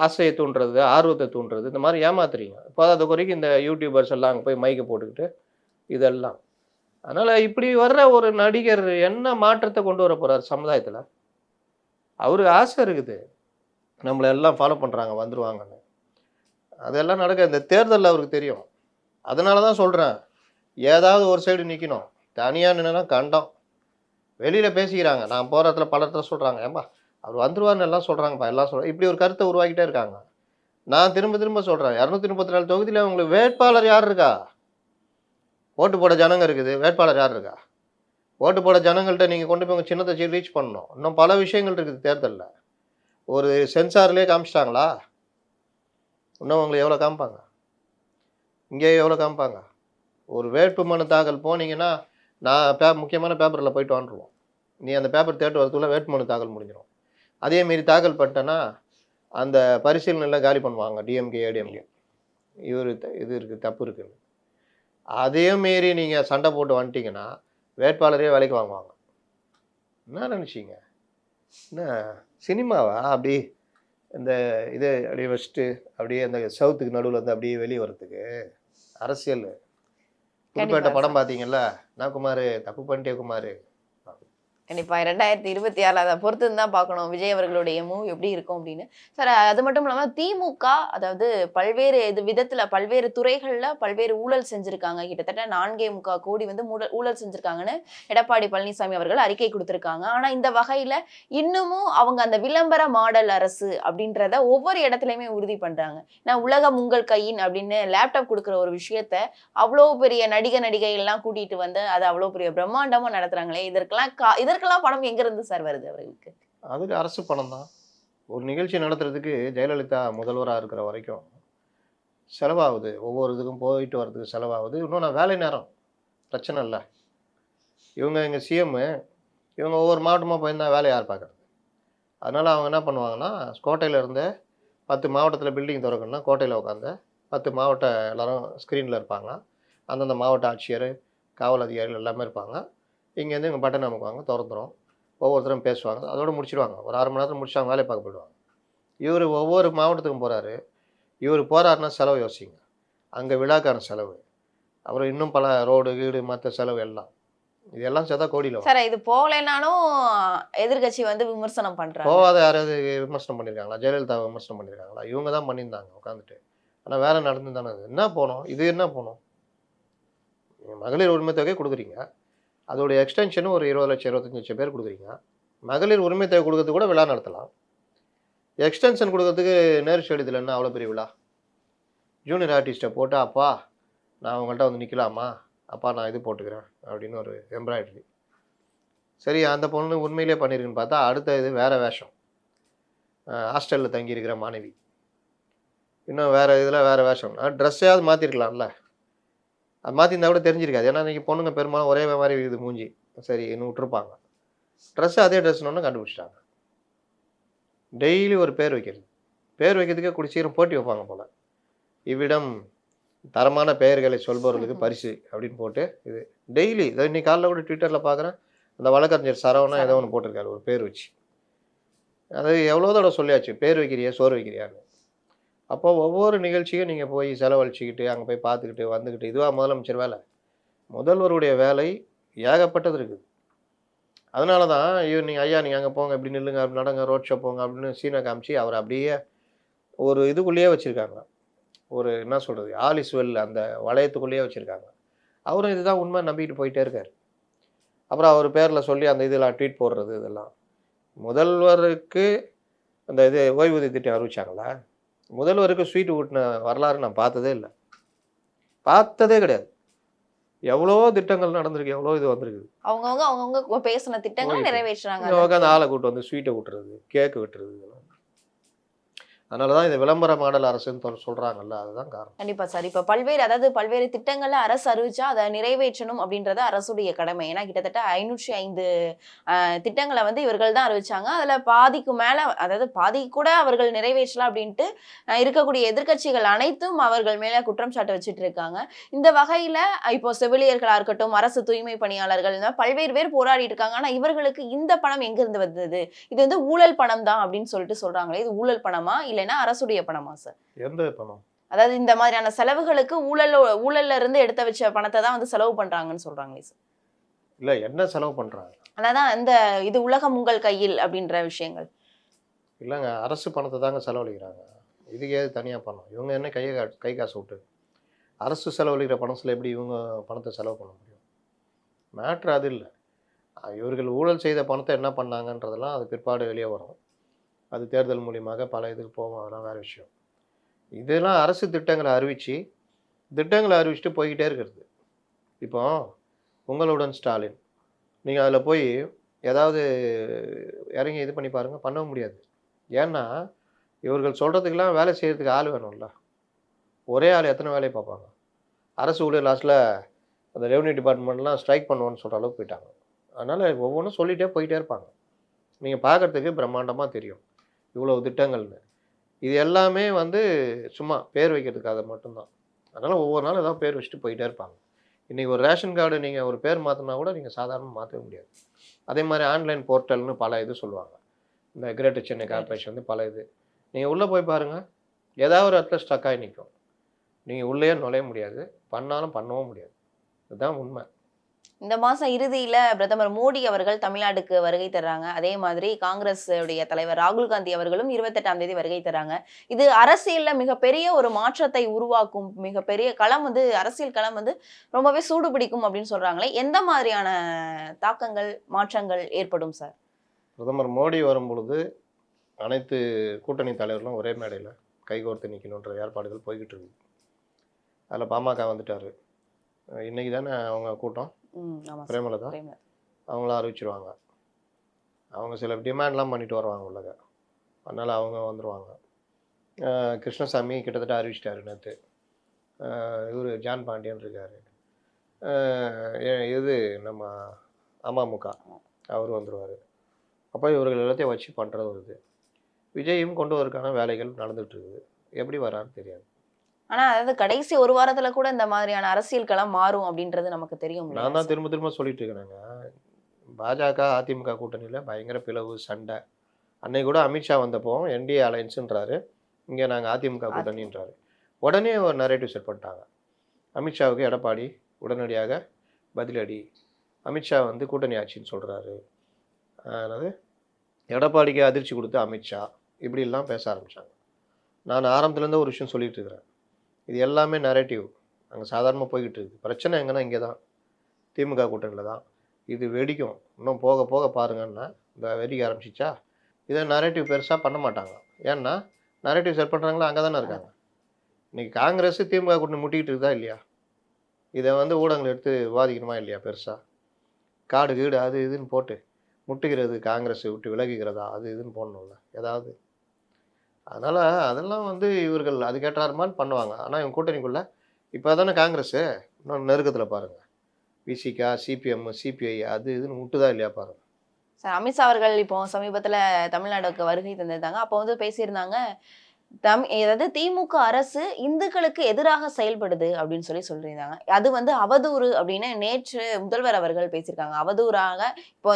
ஆசையை தூண்டுறது, ஆர்வத்தை தூண்டுறது, இந்த மாதிரி ஏமாத்துறீங்க. இப்போ அது குறைக்கும் இந்த யூடியூபர்ஸ் எல்லாம் அங்கே போய் மைக்கை போட்டுக்கிட்டு இதெல்லாம். அதனால் இப்படி வர்ற ஒரு நடிகர் என்ன மாற்றத்தை கொண்டு வர போகிறார் சமுதாயத்தில்? அவருக்கு ஆசை இருக்குது, நம்மளை எல்லாம் ஃபாலோ பண்ணுறாங்க வந்துடுவாங்கன்னு. அதெல்லாம் நடக்க இந்த தேர்தலில் அவருக்கு தெரியும். அதனால தான் சொல்கிறேன், ஏதாவது ஒரு சைடு நிற்கணும். தனியாக நின்னா கண்டம். வெளியில் பேசிக்கிறாங்க, நான் போகிற இடத்துல பல இடத்துல சொல்கிறாங்க, ஏம்பா அவர் வந்துருவார்னு எல்லாம் சொல்கிறாங்கப்பா, எல்லாம் சொல்கிறேன். இப்படி ஒரு கருத்தை உருவாக்கிட்டே இருக்காங்க. நான் திரும்ப சொல்கிறேன், 234 தொகுதியில் உங்களுக்கு வேட்பாளர் யார் இருக்கா? ஓட்டு போட ஜனங்க இருக்குது, வேட்பாளர் யார் இருக்கா? ஓட்டு போட ஜனங்கள்கிட்ட நீங்கள் கொண்டு போய் உங்கள் சின்னத்தை ரீச் பண்ணணும். இன்னும் பல விஷயங்கள் இருக்குது தேர்தலில். ஒரு சென்சார்லேயே காமிச்சிட்டாங்களா? இன்னும் உங்களுக்கு எவ்வளோ காமிப்பாங்க? இங்கே எவ்வளோ காமிப்பாங்க? ஒரு வேட்புமனு தாக்கல் போனீங்கன்னா நான் முக்கியமான பேப்பரில் போயிட்டு வந்துடுவோம். நீ அந்த பேப்பர் தேட்டு வரதுக்குள்ளே வேட்புமனு தாக்கல் முடிஞ்சிடும். அதேமாரி தாக்கல் பண்ணிட்டேன்னா அந்த பரிசீலனையில் காலி பண்ணுவாங்க டிஎம்கே ஏடிஎம்கே. இது இருக்குது, தப்பு இருக்குது. அதையும் மீறி நீங்கள் சண்டை போட்டு வந்துட்டீங்கன்னா வேட்பாளரே வேலைக்கு வாங்குவாங்க. என்ன நினச்சிங்க? என்ன சினிமாவா? அப்படி இந்த இது அப்படியே வச்சுட்டு அப்படியே அந்த சவுத்துக்கு நடுவில் வந்து அப்படியே வெளியே வர்றதுக்கு அரசியல். புதுப்பேட்டை படம் பார்த்தீங்கல்ல, நான் குமார் தப்பு பண்ணிட்டே குமார், கண்டிப்பா 2026 அதை பொறுத்து தான் பார்க்கணும் விஜய் அவர்களுடைய மூவ் எப்படி இருக்கும் அப்படின்னு. சார் அது மட்டும் இல்லாம திமுக அதாவது பல்வேறு விதத்துல பல்வேறு துறைகள்ல பல்வேறு ஊழல் செஞ்சிருக்காங்க. கிட்டத்தட்ட 4.25 கோடி வந்து ஊழல் செஞ்சிருக்காங்கன்னு எடப்பாடி பழனிசாமி அவர்கள் அறிக்கை கொடுத்திருக்காங்க. ஆனா இந்த வகையில இன்னமும் அவங்க அந்த விளம்பர மாடல் அரசு அப்படின்றத ஒவ்வொரு இடத்துலயுமே உறுதி பண்றாங்க. நான் உலகம் உங்கள் கையின் அப்படின்னு லேப்டாப் கொடுக்குற ஒரு விஷயத்த அவ்வளோ பெரிய நடிகைகள்லாம் கூட்டிட்டு வந்து அதை அவ்வளோ பெரிய பிரம்மாண்டமா நடத்துறாங்களே, இதற்கெல்லாம் பணம் எங்க இருந்து சார் வருது அவர்களுக்கு? அதுக்கு அரசு பணம் தான். ஒரு நிகழ்ச்சி நடத்துறதுக்கு ஜெயலலிதா முதல்வராக இருக்கிற வரைக்கும் செலவாகுது. ஒவ்வொரு இதுக்கும் போயிட்டு வர்றதுக்கு செலவாகுது. இன்னொன்று வேலை நேரம் பிரச்சனை இல்லை. இவங்க எங்கள் சிஎம்மு, இவங்க ஒவ்வொரு மாவட்டமாக போயிருந்தால் வேலை யார் பார்க்குறது? அதனால் அவங்க என்ன பண்ணுவாங்கன்னா, கோட்டையில் இருந்து 10 மாவட்டத்தில் பில்டிங் திறக்கணும்னா கோட்டையில் உட்காந்து 10 மாவட்ட எல்லோரும் ஸ்க்ரீனில் இருப்பாங்க. அந்தந்த மாவட்ட ஆட்சியர், காவல் அதிகாரிகள் எல்லாமே இருப்பாங்க. இங்கேருந்து இங்கே பட்டன் அமுக்குவாங்க, திறந்துரும். ஒவ்வொருத்தரும் பேசுவாங்க, அதோடு முடிச்சிடுவாங்க. ஒரு 1/2 மணி நேரத்தில் முடிச்சு அவங்க வேலையை பார்க்க போயிடுவாங்க. இவர் ஒவ்வொரு மாவட்டத்துக்கும் போகிறாரு. இவர் போகிறாருன்னா செலவு யோசிங்க. அங்கே விழாக்கான செலவு, அப்புறம் இன்னும் பல ரோடு கீடு மற்ற செலவு எல்லாம், இதெல்லாம் சேர்த்தா கோடியில் சார். இது போகலைனாலும் எதிர்கட்சி வந்து விமர்சனம் பண்ணுறாங்க. போகாத யாராவது விமர்சனம் பண்ணியிருக்காங்களா? ஜெயலலிதா விமர்சனம் பண்ணியிருக்காங்களா? இவங்க தான் பண்ணியிருந்தாங்க உட்காந்துட்டு. ஆனால் வேலை நடந்து தானே என்ன போனோம்? இது என்ன போனோம்? மகளிர் உரிமை தொகை கொடுக்குறீங்க, அதோடைய எக்ஸ்டென்ஷனும் ஒரு 20 லட்சம் 25 லட்சம் பேர் கொடுக்குறீங்க. மகளிர் உரிமை தொகை கொடுக்கறதுக்கு கூட விழா நடத்தலாம். எக்ஸ்டென்ஷன் கொடுக்கறதுக்கு நேரு ஸ்டேடியத்தில் என்ன அவ்வளோ பெரிய விழா? ஜூனியர் ஆர்டிஸ்ட்டை போட்டு, அப்பா நான் உங்கள்கிட்ட வந்து நிற்கலாமா, அப்பா நான் இது போட்டுக்கிறேன் அப்படின்னு ஒரு எம்ப்ராய்டரி. சரி, அந்த பொண்ணு உண்மையிலே பண்ணியிருக்குன்னு பார்த்தா அடுத்த இது வேறு வேஷம். ஹாஸ்டலில் தங்கியிருக்கிற மாணவி, இன்னும் வேறு இதில் வேறு வேஷம். ட்ரெஸ்ஸையாவது மாற்றிருக்கலாம்ல. அது மாற்றிருந்தா கூட தெரிஞ்சிருக்காது. ஏன்னா இன்றைக்கி பொண்ணுங்க பெரும்பாலும் ஒரே மாதிரி இருக்குது மூஞ்சி. சரி இன்னும் விட்டுருப்பாங்க. ட்ரெஸ்ஸு அதே ட்ரெஸ்னு கண்டுபிடிச்சிட்டாங்க. டெய்லி ஒரு பேர் வைக்கிறது. பேர் வைக்கிறதுக்கே குடிச்சீரம் போட்டி வைப்பாங்க போல். இவ்விடம் தரமான பெயர்களை சொல்பவர்களுக்கு பரிசு அப்படின்னு போட்டு இது டெய்லி இதை இன்னைக்கு காலையில் கூட ட்விட்டரில் பார்க்குறேன். அந்த வழக்கறிஞர் சரவணா ஏதோ ஒன்று போட்டிருக்காரு ஒரு பேர் வச்சு. அது எவ்வளோ தடவை சொல்லியாச்சு, பேர் வைக்கிறியா சோறு வைக்கிறியான்னு. அப்போ ஒவ்வொரு நிகழ்ச்சியும் நீங்கள் போய் செலவழிச்சிக்கிட்டு அங்கே போய் பார்த்துக்கிட்டு வந்துக்கிட்டு, இதுவாக முதலமைச்சர் வேலை? முதல்வருடைய வேலை ஏகப்பட்டது இருக்குது. அதனால தான் நீங்கள் ஐயா நீங்கள் அங்கே போங்க, இப்படி நில்லுங்க, அப்படி நடங்க, ரோட் ஷோ போங்க அப்படின்னு சீனை காமிச்சு அவர் அப்படியே ஒரு இதுக்குள்ளேயே வச்சுருக்காங்க. ஒரு என்ன சொல்கிறது, ஆல் இஸ் வெல் அந்த வளையத்துக்குள்ளேயே வச்சுருக்காங்க. அவரும் இதுதான் உண்மை நம்பிக்கிட்டு போயிட்டே இருக்கார். அப்புறம் அவர் பேரில் சொல்லி அந்த இதெல்லாம் ட்வீட் போடுறது இதெல்லாம். முதல்வருக்கு அந்த இது ஓய்வூதிய திட்டம் அறிவிச்சாங்களா? முதல்வருக்கு ஸ்வீட் ஊட்டின வரலாறு நான் பார்த்ததே இல்லை, பார்த்ததே கிடையாது. எவ்வளோ திட்டங்கள் நடந்திருக்கு, எவ்வளோ இது வந்திருக்கு. அவங்கவுங்க பேசின திட்டங்கள் நிறைவேற்றுறாங்க. உட்காந்து ஆளை கூட்டு வந்து ஸ்வீட்டை விட்டுறது, கேக்கு விட்டுறது, இதெல்லாம். அதனால தான் இது விளம்பர மாடல் அரசுன்னு சொல்கிறாங்கல்ல, அதுதான் காரணம். கண்டிப்பாக சார். இப்போ பல்வேறு திட்டங்களை அரசு அறிவிச்சா அதை நிறைவேற்றணும் அப்படின்றது அரசுடைய கடமை. ஏன்னா கிட்டத்தட்ட 505 திட்டங்களை வந்து இவர்கள் தான் அறிவிச்சாங்க. அதில் பாதிக்கு மேலே, அதாவது பாதி கூட அவர்கள் நிறைவேற்றலாம் அப்படின்ட்டு இருக்கக்கூடிய எதிர்க்கட்சிகள் அனைத்தும் அவர்கள் மேலே குற்றம் சாட்டு வச்சுட்டு இருக்காங்க. இந்த வகையில் இப்போ செவிலியர்களாக இருக்கட்டும், அரசு தூய்மை பணியாளர்கள், பல்வேறு பேர் போராடிட்டு இருக்காங்க. ஆனால் இவர்களுக்கு இந்த பணம் எங்கிருந்து வந்தது? இது வந்து ஊழல் பணம் தான் அப்படின்னு சொல்லிட்டு சொல்றாங்களே, இது ஊழல் பணமா இல்லைன்னா அரசுடைய பணமா சார்? எந்த பணம்? அதாவது இந்த மாதிரியான செலவுகளுக்கு ஊழல்ல இருந்து எடுத்து வச்ச பணத்தை தான் வந்து செலவு பண்றாங்கன்னு சொல்றாங்களே சார். இல்ல என்ன செலவு பண்றாங்க? அதான் இந்த இது உலகம் உங்கள் கையில் அப்படின்ற விஷயங்கள். இல்லைங்க, அரசு பணத்தை தாங்க செலவழிக்கிறாங்க. இதுக்கு ஏது தனியாக பணம்? இவங்க என்ன கை காசு விட்டு அரசு செலவழிக்கிற பணத்தில் எப்படி இவங்க பணத்தை செலவு பண்ண முடியும்? மேட்ரு அது இல்லை. இவர்கள் ஊழல் செய்த பணத்தை என்ன பண்ணாங்கன்றதெல்லாம் அது பிற்பாடு வெளியே வரும். அது தேர்தல் மூலியமாக பல இதுக்கு போகும், அதெல்லாம் வேறு விஷயம். இதெல்லாம் அரசு திட்டங்களை அறிவிச்சுட்டு போய்கிட்டே இருக்கிறது. இப்போ உங்களுடன் ஸ்டாலின், நீங்கள் அதில் போய் ஏதாவது இறங்கி இது பண்ணி பாருங்கள், பண்ணவும் முடியாது. ஏன்னா இவர்கள் சொல்கிறதுக்கெல்லாம் வேலை செய்கிறதுக்கு ஆள் வேணும்ல. ஒரே ஆள் எத்தனை வேலையை பார்ப்பாங்க? அரசு ஊழியர் லாஸ்ட்டில் அந்த ரெவன்யூ டிபார்ட்மெண்ட்லாம் ஸ்ட்ரைக் பண்ணுவோன்னு சொல்கிற அளவுக்கு போயிட்டாங்க. அதனால் ஒவ்வொன்றும் சொல்லிகிட்டே போயிட்டே இருப்பாங்க. நீங்கள் பார்க்குறதுக்கு பிரம்மாண்டமாக தெரியும் இவ்வளவு திட்டங்கள்னு. இது எல்லாமே வந்து சும்மா பேர் வைக்கிறதுக்காக மட்டும்தான். அதனால் ஒவ்வொரு நாளும் ஏதாவது பேர் வச்சுட்டு போயிட்டே இருப்பாங்க. இன்றைக்கி ஒரு ரேஷன் கார்டு நீங்கள் ஒரு பேர் மாற்றினா கூட நீங்கள் சாதாரணமாக மாற்றவே முடியாது. அதே மாதிரி ஆன்லைன் போர்ட்டல்னு பல இது சொல்லுவாங்க. இந்த கிரேட்டர் சென்னை கார்பரேஷன் வந்து பல இது. நீங்கள் உள்ளே போய் பாருங்கள், ஏதாவது ஒரு இடத்துல ஸ்டக் ஆகி நிற்கும். நீங்கள் உள்ளே நுழைய முடியாது, பண்ணாலும் பண்ணவும் முடியாது. இதுதான் உண்மை. இந்த மாசம் இறுதியில பிரதமர் மோடி அவர்கள் தமிழ்நாட்டுக்கு வருகை தர்றாங்க. அதே மாதிரி காங்கிரஸ் உடைய தலைவர் ராகுல் காந்தி அவர்களும் 28ஆம் தேதி வருகை தர்றாங்க. இது அரசியல்ல மிகப்பெரிய ஒரு மாற்றத்தை உருவாக்கும். மிகப்பெரிய களம் வந்து அரசியல் களம் வந்து ரொம்பவே சூடு பிடிக்கும் அப்படின்னு சொல்றாங்களே. எந்த மாதிரியான தாக்கங்கள், மாற்றங்கள் ஏற்படும் சார்? பிரதமர் மோடி வரும்பொழுது அனைத்து கூட்டணி தலைவர்களும் ஒரே மேடையில் கைகோர்த்து நிற்கணுன்ற ஏற்பாடுகள் போய்கிட்டு இருக்கு. அதில் பாமக வந்துட்டார். இன்னைக்கு தானே அவங்க கூட்டம், ஆமா சார். பிரேமலதா பிரேமலதா. அவங்களாம் அறிவிச்சிருவாங்க. அவங்க சில டிமாண்ட்லாம் பண்ணிட்டு வருவாங்க உள்ளக, அதனால் அவங்க வந்துடுவாங்க. கிருஷ்ணசாமி கிட்டத்தட்ட அறிவிச்சிட்டாரு நேற்று. இவர் ஜான் பாண்டியன் இருக்கார். இது நம்ம அமமுக அவர் வந்துடுவார். அப்போ இவர்கள் எல்லாத்தையும் வச்சு பண்ணுறது வருது. விஜயும் கொண்டு வரதுக்கான வேலைகள் நடந்துகிட்டு இருக்குது. எப்படி வரான்னு தெரியாது. ஆனா அதாவது கடைசி ஒரு வாரத்துல கூட இந்த மாதிரியான அரசியல் களம் மாறும் அப்படின்றது நமக்கு தெரியும் இல்லையா நான் தான் சார்? திரும்ப திரும்ப சொல்லிட்டு இருக்கிறேங்க. பாஜக அதிமுக கூட்டணியில் பயங்கர பிளவு சண்டை. அன்னைக்கு கூட அமித்ஷா வந்தப்போ என்டிஏ அலையன்ஸுன்றாரு, இங்கே நாங்கள் அதிமுக கூட்டணின்றாரு. உடனே ஒரு நரேட்டிவ் செட் பண்ணிட்டாங்க. அமித்ஷாவுக்கு எடப்பாடி உடனடியாக பதிலடி. அமித்ஷா வந்து கூட்டணி ஆட்சின்னு சொல்கிறாரு. அதாவது எடப்பாடிக்கு அதிர்ச்சி கொடுத்த அமித்ஷா இப்படிலாம் பேச ஆரம்பித்தாங்க. நான் ஆரம்பத்துலேருந்து ஒரு விஷயம் சொல்லிட்டு இருக்கிறேன். இது எல்லாமே நரேட்டிவ். அங்கே சாதாரணமாக போய்கிட்டு இருக்குது. பிரச்சனை எங்கன்னா இங்கே தான், திமுக கூட்டணியில் தான். இது வெடிக்கும். இன்னும் போக போக பாருங்கன்னா இந்த வெடிக்க ஆரம்பிச்சிச்சா, இதை நரேட்டிவ் பெருசாக பண்ண மாட்டாங்க. ஏன்னா நரேட்டிவ் செட் பண்ணுறாங்களா அங்கே தானே இருக்காங்க. இன்றைக்கி காங்கிரஸ் திமுக கூட்டணி முட்டிக்கிட்டு இருக்குதா இல்லையா? இதை வந்து ஊடகங்கள் எடுத்து விவாதிக்கணுமா இல்லையா? பெருசாக காடு கீடு அது இதுன்னு போட்டு முட்டுகிறது, காங்கிரஸ் விட்டு விலகுகிறதா அது இதுன்னு போடணும்ல ஏதாவது. அதனால் அதெல்லாம் வந்து இவர்கள் அதுக்கேற்றாருமான்னு பண்ணுவாங்க. ஆனால் இவங்க கூட்டணிக்குள்ளே இப்போ தானே காங்கிரஸு இன்னும் நெருக்கத்தில் பாருங்கள். விசிகா, சிபிஎம், சிபிஐ அது இதுன்னு முட்டுதா இல்லையா பாருங்கள். சார், அமித்ஷா அவர்கள் இப்போ சமீபத்துல தமிழ்நாடுக்கு வருகை தந்திருந்தாங்க. அப்போ வந்து பேசியிருந்தாங்க, அதாவது திமுக அரசு இந்துக்களுக்கு எதிராக செயல்படுது அப்படின்னு சொல்லியிருந்தாங்க. அது வந்து அவதூறு அப்படின்னு நேற்று முதல்வர் அவர்கள் பேசியிருக்காங்க. அவதூறாக இப்போ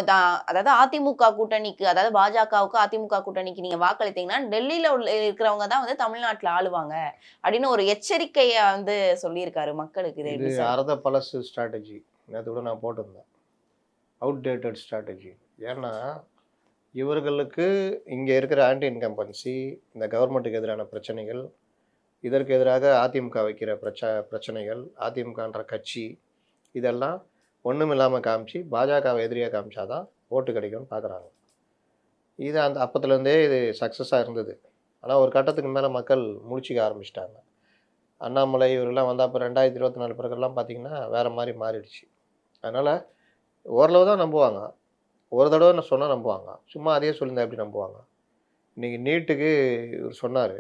அதாவது அதிமுக கூட்டணிக்கு, அதாவது பாஜகவுக்கு அதிமுக கூட்டணிக்கு நீங்க வாக்களித்தீங்கன்னா டெல்லியில இருக்கிறவங்க தான் வந்து தமிழ்நாட்டுல ஆளுவாங்க அப்படின்னு ஒரு எச்சரிக்கையை வந்து சொல்லியிருக்காரு மக்களுக்கு. இது இது எப்படி சார்? அறத பழசு ஸ்ட்ராட்டஜி. நேற்று கூட நான் போட்டிருந்தேன், அவுட்டேட்டட் ஸ்ட்ராட்டஜி. ஏன்னா இவர்களுக்கு இங்கே இருக்கிற ஆன்டி இன்கம்பன்சி, இந்த கவர்மெண்ட்டுக்கு எதிரான பிரச்சனைகள், இதற்கு எதிராக அதிமுக வைக்கிற பிரச்சனைகள், அதிமுகன்ற கட்சி, இதெல்லாம் ஒன்றும் இல்லாமல் காமிச்சு பாஜகவை எதிரியாக காமிச்சாதான் ஓட்டு கிடைக்கும்னு பார்க்குறாங்க. இது அந்த அப்பத்துலேருந்தே இது சக்ஸஸாக இருந்தது. ஆனால் ஒரு கட்டத்துக்கு மேலே மக்கள் முடிச்சிக்க ஆரம்பிச்சிட்டாங்க. அண்ணாமலை இவரெல்லாம் வந்தால் அப்போ 2024 பிறகுலாம் பார்த்திங்கன்னா வேறு மாதிரி மாறிடுச்சு. அதனால் ஓரளவு தான் நம்புவாங்க. ஒரு தடவை நான் சொன்னால் நம்புவாங்க. சும்மா அதையே சொல்லியிருந்தா எப்படி நம்புவாங்க? இன்றைக்கி நீட்டுக்கு இவர் சொன்னார்,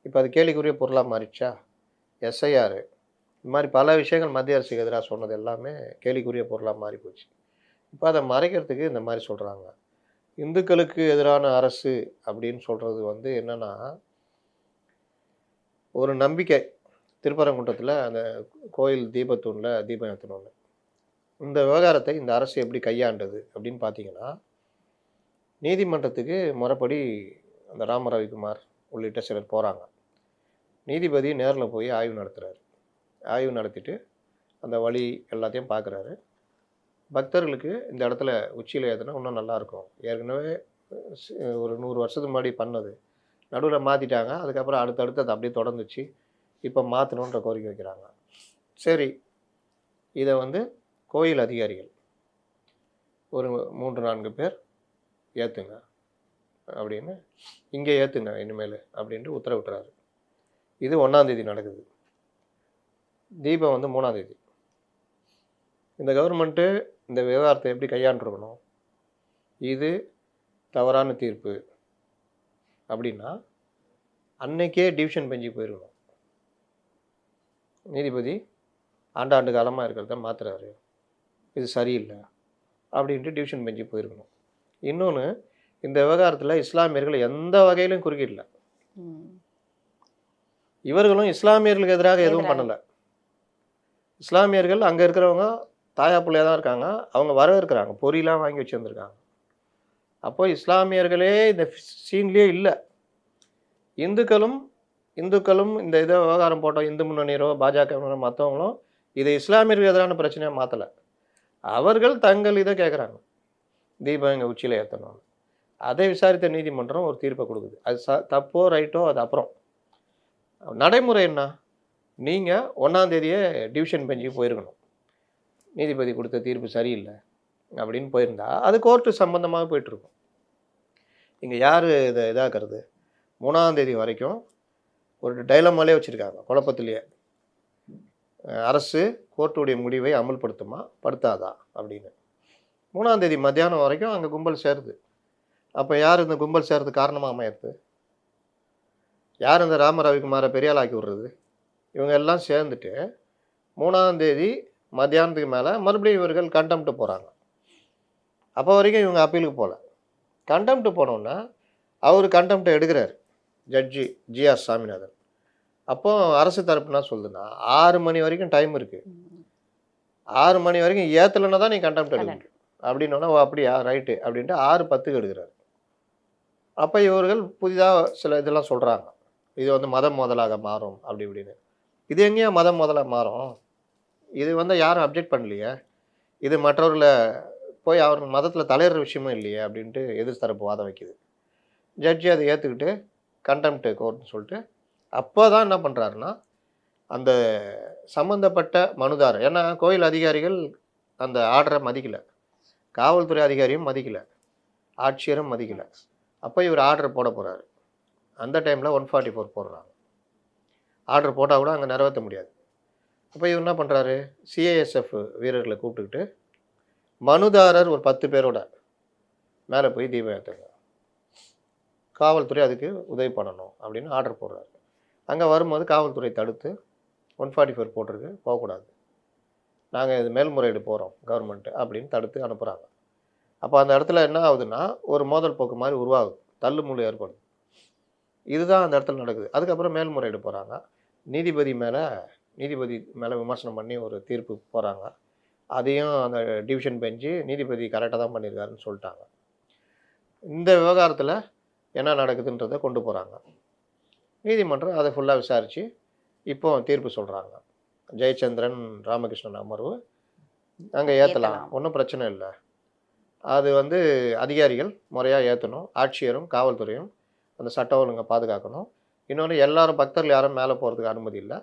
இப்போ அது கேலிக்குரிய பொருளாக மாறிடுச்சா? எஸ்ஐஆர் இந்த மாதிரி பல விஷயங்கள் மத்திய அரசுக்கு எதிராக சொன்னது எல்லாமே கேலிக்குரிய பொருளாக மாறி போச்சு. இப்போ அதை மறைக்கிறதுக்கு இந்த மாதிரி சொல்கிறாங்க. இந்துக்களுக்கு எதிரான அரசு அப்படின்னு சொல்கிறது வந்து என்னென்னா, ஒரு நம்பிக்கை. திருப்பரங்குன்றத்தில் அந்த கோயில் தீபத்தூணில் தீபம் ஏற்றணும்னு, இந்த விவகாரத்தை இந்த அரசு எப்படி கையாண்டது அப்படின்னு பார்த்தீங்கன்னா, நீதிமன்றத்துக்கு முறைப்படி அந்த ராம ரவிக்குமார் உள்ளிட்ட சிலர் போகிறாங்க. நீதிபதி நேரில் போய் ஆய்வு நடத்துகிறாரு. ஆய்வு நடத்திட்டு அந்த வழி எல்லாத்தையும் பார்க்குறாரு. பக்தர்களுக்கு இந்த இடத்துல உச்சியில் ஏற்றினா இன்னும் நல்லாயிருக்கும். ஏற்கனவே ஒரு 100 வருஷத்துக்கு முன்னாடி பண்ணது நடுவில் மாற்றிட்டாங்க. அதுக்கப்புறம் அடுத்தடுத்து அது அப்படியே தொடர்ந்துச்சு. இப்போ மாற்றணுன்ற கோரிக்கை வைக்கிறாங்க. சரி, இதை வந்து கோயில் அதிகாரிகள் ஒரு 3-4 பேர் ஏற்றுங்க அப்படின்னு, இங்கே ஏற்றுங்க இனிமேல் அப்படின்ட்டு உத்தரவிட்டுறாரு. இது 1ஆம் தேதி நடக்குது. தீபம் வந்து 3ஆம் தேதி. இந்த கவர்மெண்ட்டு இந்த விவகாரத்தை எப்படி கையாண்டுருக்கணும்? இது தவறான தீர்ப்பு அப்படின்னா அன்னைக்கே டிவிஷன் பெஞ்சு போயிருக்கணும். நீதிபதி ஆண்டாண்டு காலமாக இருக்கிறத மாற்றுறாரு, இது சரியில்லை அப்படின்ட்டு டிவிஷன் பெஞ்சு போயிருக்கணும். இன்னொன்று, இந்த விவகாரத்தில் இஸ்லாமியர்கள் எந்த வகையிலும் குறுக்கிடல. இவர்களும் இஸ்லாமியர்களுக்கு எதிராக எதுவும் பண்ணலை. இஸ்லாமியர்கள் அங்கே இருக்கிறவங்க தாயா பிள்ளையாக தான் இருக்காங்க. அவங்க வரவேற்கிறாங்க, பொரியெலாம் வாங்கி வச்சுருந்துருக்காங்க. அப்போ இஸ்லாமியர்களே இந்த சீன்லேயே இல்லை. இந்துக்களும் இந்த இதை விவகாரம் போட்டோம், இந்து முன்னணியரோ பாஜக மற்றவங்களும் இதை இஸ்லாமியர்களுக்கு எதிரான பிரச்சனையாக மாற்றலை. அவர்கள் தங்கள் இதை கேட்குறாங்க, தீபம் எங்கள் உச்சியில் ஏற்றணும். அதை விசாரித்த நீதிமன்றம் ஒரு தீர்ப்பை கொடுக்குது. அது தப்போ ரைட்டோ அது அப்புறம். நடைமுறை என்ன? நீங்கள் 1ஆம் தேதியே டிவிஷன் பெஞ்சுக்கு போயிருக்கணும். நீதிபதி கொடுத்த தீர்ப்பு சரியில்லை அப்படின்னு போயிருந்தா அது கோர்ட்டு சம்பந்தமாக போயிட்டுருக்கும். இங்கே யார் இதை இதாக்குறது? 3ஆம் தேதி வரைக்கும் ஒரு டைலமாலே வச்சுருக்காங்க, குழப்பத்திலேயே. அரசு கோர்ட்டுடைய முடிவை அமல்படுத்துமா படுத்தாதா அப்படின்னு. 3ஆம் தேதி மத்தியானம் வரைக்கும் அங்கே கும்பல் சேருது. அப்போ யார் இந்த கும்பல் சேர்றதுக்கு காரணமாக அமையிறது? யார் இந்த ராம ரவிக்குமாரை பெரியாள் ஆக்கி விடுறது? இவங்க எல்லாம் சேர்ந்துட்டு 3ஆம் தேதி மத்தியானத்துக்கு மேலே மறுபடியும் இவர்கள் கண்டெம்ட்டு போகிறாங்க. அப்போ வரைக்கும் இவங்க அப்பீலுக்கு போகல. கண்டெம்ட்டு போனோன்னா அவர் கண்டெம்ட்டை எடுக்கிறார், ஜட்ஜி ஜிஆர் சாமிநாதன். அப்போ அரசு தரப்புனா சொல்லுதுன்னா 6 மணி வரைக்கும் டைம் இருக்குது, 6 மணி வரைக்கும் ஏற்றலைன்னா தான் நீ கண்டெம்ட் எடுக்கணும் அப்படின்னோன்னா, ஓ அப்படியா ரைட்டு அப்படின்ட்டு 6:10க்கு எடுக்கிறார். அப்போ இவர்கள் புதிதாக சில இதெல்லாம் சொல்கிறாங்க, இது வந்து மதம் மோதலாக மாறும் அப்படி இப்படின்னு. இது எங்கேயா மதம் மோதலாக மாறும்? இது வந்து யாரும் அப்ஜெக்ட் பண்ணலையே, இது மற்றவர்களை போய் அவர் மதத்தில் தலையிடுற விஷயமும் இல்லையே அப்படின்ட்டு எதிர் தரப்பு வாதம் வைக்குது. ஜட்ஜி அதை ஏற்றுக்கிட்டு கண்டெம்ட் கோர்ட்னு சொல்லிட்டு அப்போ தான் என்ன பண்ணுறாருன்னா, அந்த சம்மந்தப்பட்ட மனுதாரர், ஏன்னா கோயில் அதிகாரிகள் அந்த ஆர்டரை மதிக்கலை, காவல்துறை அதிகாரியும் மதிக்கலை, ஆட்சியரும் மதிக்கலை. அப்போ இவர் ஆர்டர் போட போகிறாரு. அந்த டைமில் 144 போடுறாங்க. ஆர்டர் போட்டால் கூட அங்கே நிறைவேற்ற முடியாது. அப்போ இவர் என்ன பண்ணுறாரு, சிஐஎஸ்எஃப் வீரர்களை கூப்பிட்டுக்கிட்டு மனுதாரர் ஒரு 10 பேரோட மேலே போய் தீபம் ஏற்றுங்க, காவல்துறை அதுக்கு உதவி பண்ணணும் அப்படின்னு ஆர்டர் போடுறாரு. அங்கே வரும்போது காவல்துறை தடுத்து 144 போட்டிருக்கு, போகக்கூடாது, நாங்கள் இது மேல்முறையீடு போகிறோம் கவர்மெண்ட்டு அப்படின்னு தடுத்து அனுப்புகிறாங்க. அப்போ அந்த இடத்துல என்ன ஆகுதுன்னா, ஒரு மோதல் போக்கு மாதிரி உருவாகுது, தள்ளுமுள்ளு ஏற்படுது. இதுதான் அந்த இடத்துல நடக்குது. அதுக்கப்புறம் மேல்முறையீடு போகிறாங்க. நீதிபதி மேலே விமர்சனம் பண்ணி ஒரு தீர்ப்பு போகிறாங்க. அதையும் அந்த டிவிஷன் பெஞ்சு நீதிபதி கரெக்டாக தான் பண்ணியிருக்காருன்னு சொல்லிட்டாங்க. இந்த விவகாரத்தில் என்ன நடக்குதுன்றதை கொண்டு போகிறாங்க. நீதிமன்றம் அதை ஃபுல்லாக விசாரித்து இப்போ தீர்ப்பு சொல்கிறாங்க. ஜெயச்சந்திரன் ராமகிருஷ்ணன் அமர்வு அங்கே ஏற்றலாம், ஒன்றும் பிரச்சனை இல்லை, அது வந்து அதிகாரிகள் முறையாக ஏற்றணும், ஆட்சியரும் காவல்துறையும் அந்த சட்ட ஒழுங்கை பாதுகாக்கணும். இன்னொன்று, எல்லாரும் பக்தர்கள் யாரும் மேலே போகிறதுக்கு அனுமதி இல்லை,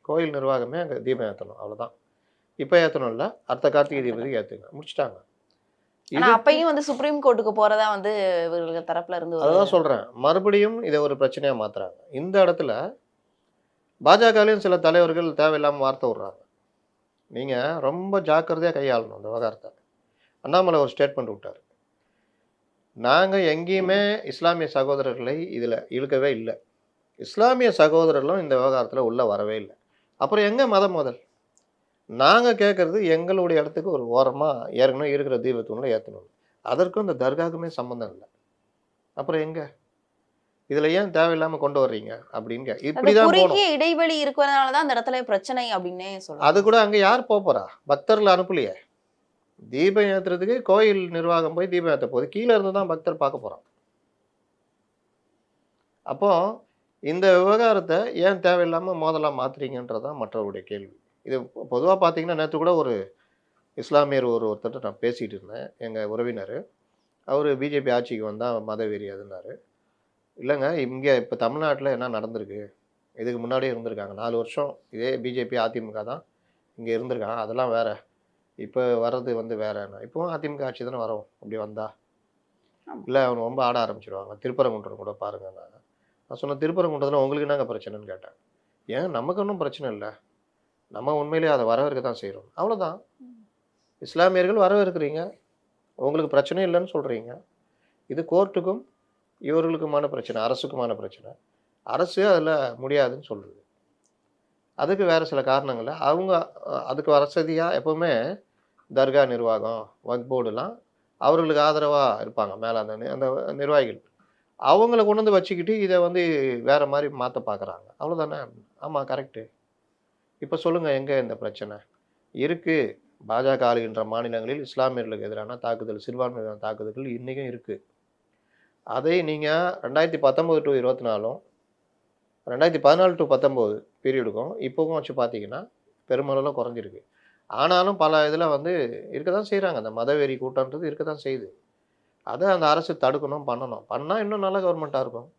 கோயில் நிர்வாகமே அங்கே தீபம் ஏற்றணும், அவ்வளோதான். இப்போ ஏற்றணும் இல்லை, அடுத்த கார்த்திகை தீபத்துக்கு ஏற்றுங்க, முடிச்சிட்டாங்க. அப்பையும் வந்து சுப்ரீம் கோர்ட்டுக்கு போகிறதா வந்து இவர்கள் தரப்புல இருந்து அதான் சொல்கிறேன், மறுபடியும் இதை ஒரு பிரச்சனையாக மாற்றுறாங்க. இந்த இடத்துல பாஜகலையும் சில தலைவர்கள் தேவையில்லாமல் வார்த்தை விட்றாங்க. நீங்கள் ரொம்ப ஜாக்கிரதையாக கையாளணும் இந்த விவகாரத்தை. அண்ணாமலை ஒரு ஸ்டேட்மெண்ட் விட்டார், நாங்கள் எங்கேயுமே இஸ்லாமிய சகோதரர்களை இதில் இழுக்கவே இல்லை, இஸ்லாமிய சகோதரர்களும் இந்த விவகாரத்தில் உள்ளே வரவே இல்லை. அப்புறம் எங்கே மத மோதல்? நாங்கள் கேட்குறது எங்களுடைய இடத்துக்கு ஒரு ஓரமாக ஏற்கனவே இருக்கிற தீபத்தூணில் ஏற்றணும், அதற்கும் இந்த தர்காவுக்குமே சம்மந்தம் இல்லை. அப்புறம் எங்கே இதில் ஏன் தேவையில்லாமல் கொண்டு வர்றீங்க அப்படின்னு இப்படி தான் குறுகிய இடைவெளி இருக்கிறதுனால தான் அந்த இடத்துல பிரச்சனை அப்படின்னே சொல்லுவாங்க. அது கூட அங்கே யார் போகிறா, பக்தர்கள் அனுப்பலையே. தீபம் ஏற்றுறதுக்கு கோயில் நிர்வாகம் போய் தீபம் ஏற்ற போது கீழே இருந்து தான் பக்தர் பார்க்க போகிறான். அப்போ இந்த விவகாரத்தை ஏன் தேவையில்லாமல் மோதலாக மாற்றுறீங்கன்றதான் மற்றவருடைய கேள்வி. இது பொதுவாக பார்த்தீங்கன்னா, நேற்று கூட ஒரு இஸ்லாமியர் ஒருத்தர் நான் பேசிகிட்டு இருந்தேன், எங்கள் உறவினர். அவர் பிஜேபி ஆட்சிக்கு வந்தால் மதவெறி அதுன்னாரு. இல்லைங்க, இங்கே இப்போ தமிழ்நாட்டில் என்ன நடந்திருக்கு, இதுக்கு முன்னாடியே இருந்திருக்காங்க 4 வருஷம் இதே பிஜேபி அதிமுக தான் இங்கே இருந்திருக்காங்க, அதெல்லாம் வேறு, இப்போ வர்றது வந்து வேறேண்ணா. இப்போவும் அதிமுக ஆட்சி தானே வரும் அப்படி வந்தா, இல்லை அவங்க ரொம்ப ஆட ஆரம்பிச்சிடுவாங்க. திருப்பரங்குன்றம் கூட பாருங்க. நான் சொன்ன திருப்பரங்குன்றத்தில் உங்களுக்கு என்னங்க பிரச்சனைன்னு கேட்டேன். ஏன், நமக்கு ஒன்றும் பிரச்சனை இல்லை, நம்ம உண்மையிலேயே அதை வரவேற்க தான் செய்கிறோம், அவ்வளோதான். இஸ்லாமியர்கள் வரவேற்கிறீங்க, உங்களுக்கு பிரச்சனை இல்லைன்னு சொல்கிறீங்க. இது கோர்ட்டுக்கும் இவர்களுக்குமான பிரச்சனை, அரசுக்குமான பிரச்சனை. அரசு அதில் முடியாதுன்னு சொல்லுது. அதுக்கு வேறு சில காரணங்களை அவங்க அதுக்கு வசதியாக எப்போவுமே தர்கா நிர்வாகம், வக்ஃப் போர்டுலாம் அவர்களுக்கு ஆதரவாக இருப்பாங்க மேலே அந்த நிர்வாகிகள். அவங்கள கொண்டு வந்து வச்சுக்கிட்டு இதை வந்து வேறு மாதிரி மாற்ற பார்க்குறாங்க, அவ்வளோதானே. ஆமாம், கரெக்டு. இப்போ சொல்லுங்கள், எங்கே இந்த பிரச்சனை இருக்குது? பாஜக ஆளுகின்ற மாநிலங்களில் இஸ்லாமியர்களுக்கு எதிரான தாக்குதல், சிறுபான்மையான தாக்குதல்கள் இன்றைக்கும் இருக்குது. அதை நீங்கள் 2019 to 24, 2014 to 19 பீரியடுக்கும் இப்போவும் வச்சு பார்த்தீங்கன்னா பெருமளவில் குறைஞ்சிருக்கு. ஆனாலும் பல இதில் வந்து இருக்க தான் செய்கிறாங்க. அந்த மதவெறி கூட்டம்ன்றது இருக்க தான் செய்யுது. அதை அந்த அரசு தடுக்கணும், பண்ணணும். பண்ணால் இன்னும் நல்ல கவர்மெண்ட்டாக இருக்கும்.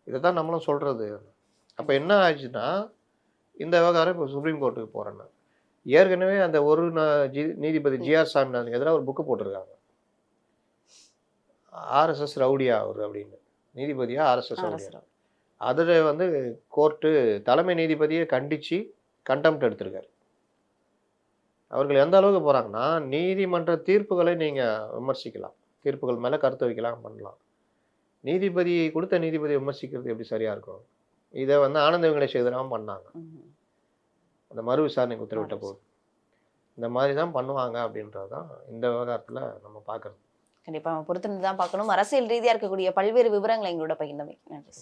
இதை தான் நம்மளும் சொல்கிறது. அப்போ என்ன ஆச்சுன்னா, இந்த விவகாரம் இப்போ சுப்ரீம் கோர்ட்டுக்கு போகிறேன்னு. ஏற்கனவே அந்த ஒரு நீதிபதி ஜிஆர் சாமிநாதனுக்கு எதிராக ஒரு புக்கு போட்டிருக்காங்க. ஆர்எஸ்எஸ் ரவுடியா அவர் அப்படின்னு. நீதிபதியா ஆர்எஸ்எஸ் ரவுடியா. அதில் வந்து கோர்ட்டு தலைமை நீதிபதியை கண்டித்து கண்டெம்ட் எடுத்திருக்காரு. அவர்கள் எந்த அளவுக்கு போகிறாங்கன்னா, நீதிமன்ற தீர்ப்புகளை நீங்கள் விமர்சிக்கலாம், தீர்ப்புகள் மேலே கருத்து வைக்கலாம், பண்ணலாம். நீதிபதி கொடுத்த நீதிபதியை விமர்சிக்கிறது எப்படி சரியாக இருக்கும்? இதை வந்து ஆனந்த வெங்கடேஷ் எதிராக பண்ணாங்க. அந்த மறு விசாரணைக்கு உத்தரவிட்ட போது இந்த மாதிரி தான் பண்ணுவாங்க அப்படின்றது தான் இந்த விவகாரத்தில் நம்ம பார்க்குறது. கண்டிப்பாக பொறுத்திருந்து தான் பார்க்கணும். அரசியல் ரீதியாக இருக்கக்கூடிய பல்வேறு விவரங்களை எங்களோட பகிர்ந்தமை நன்றி.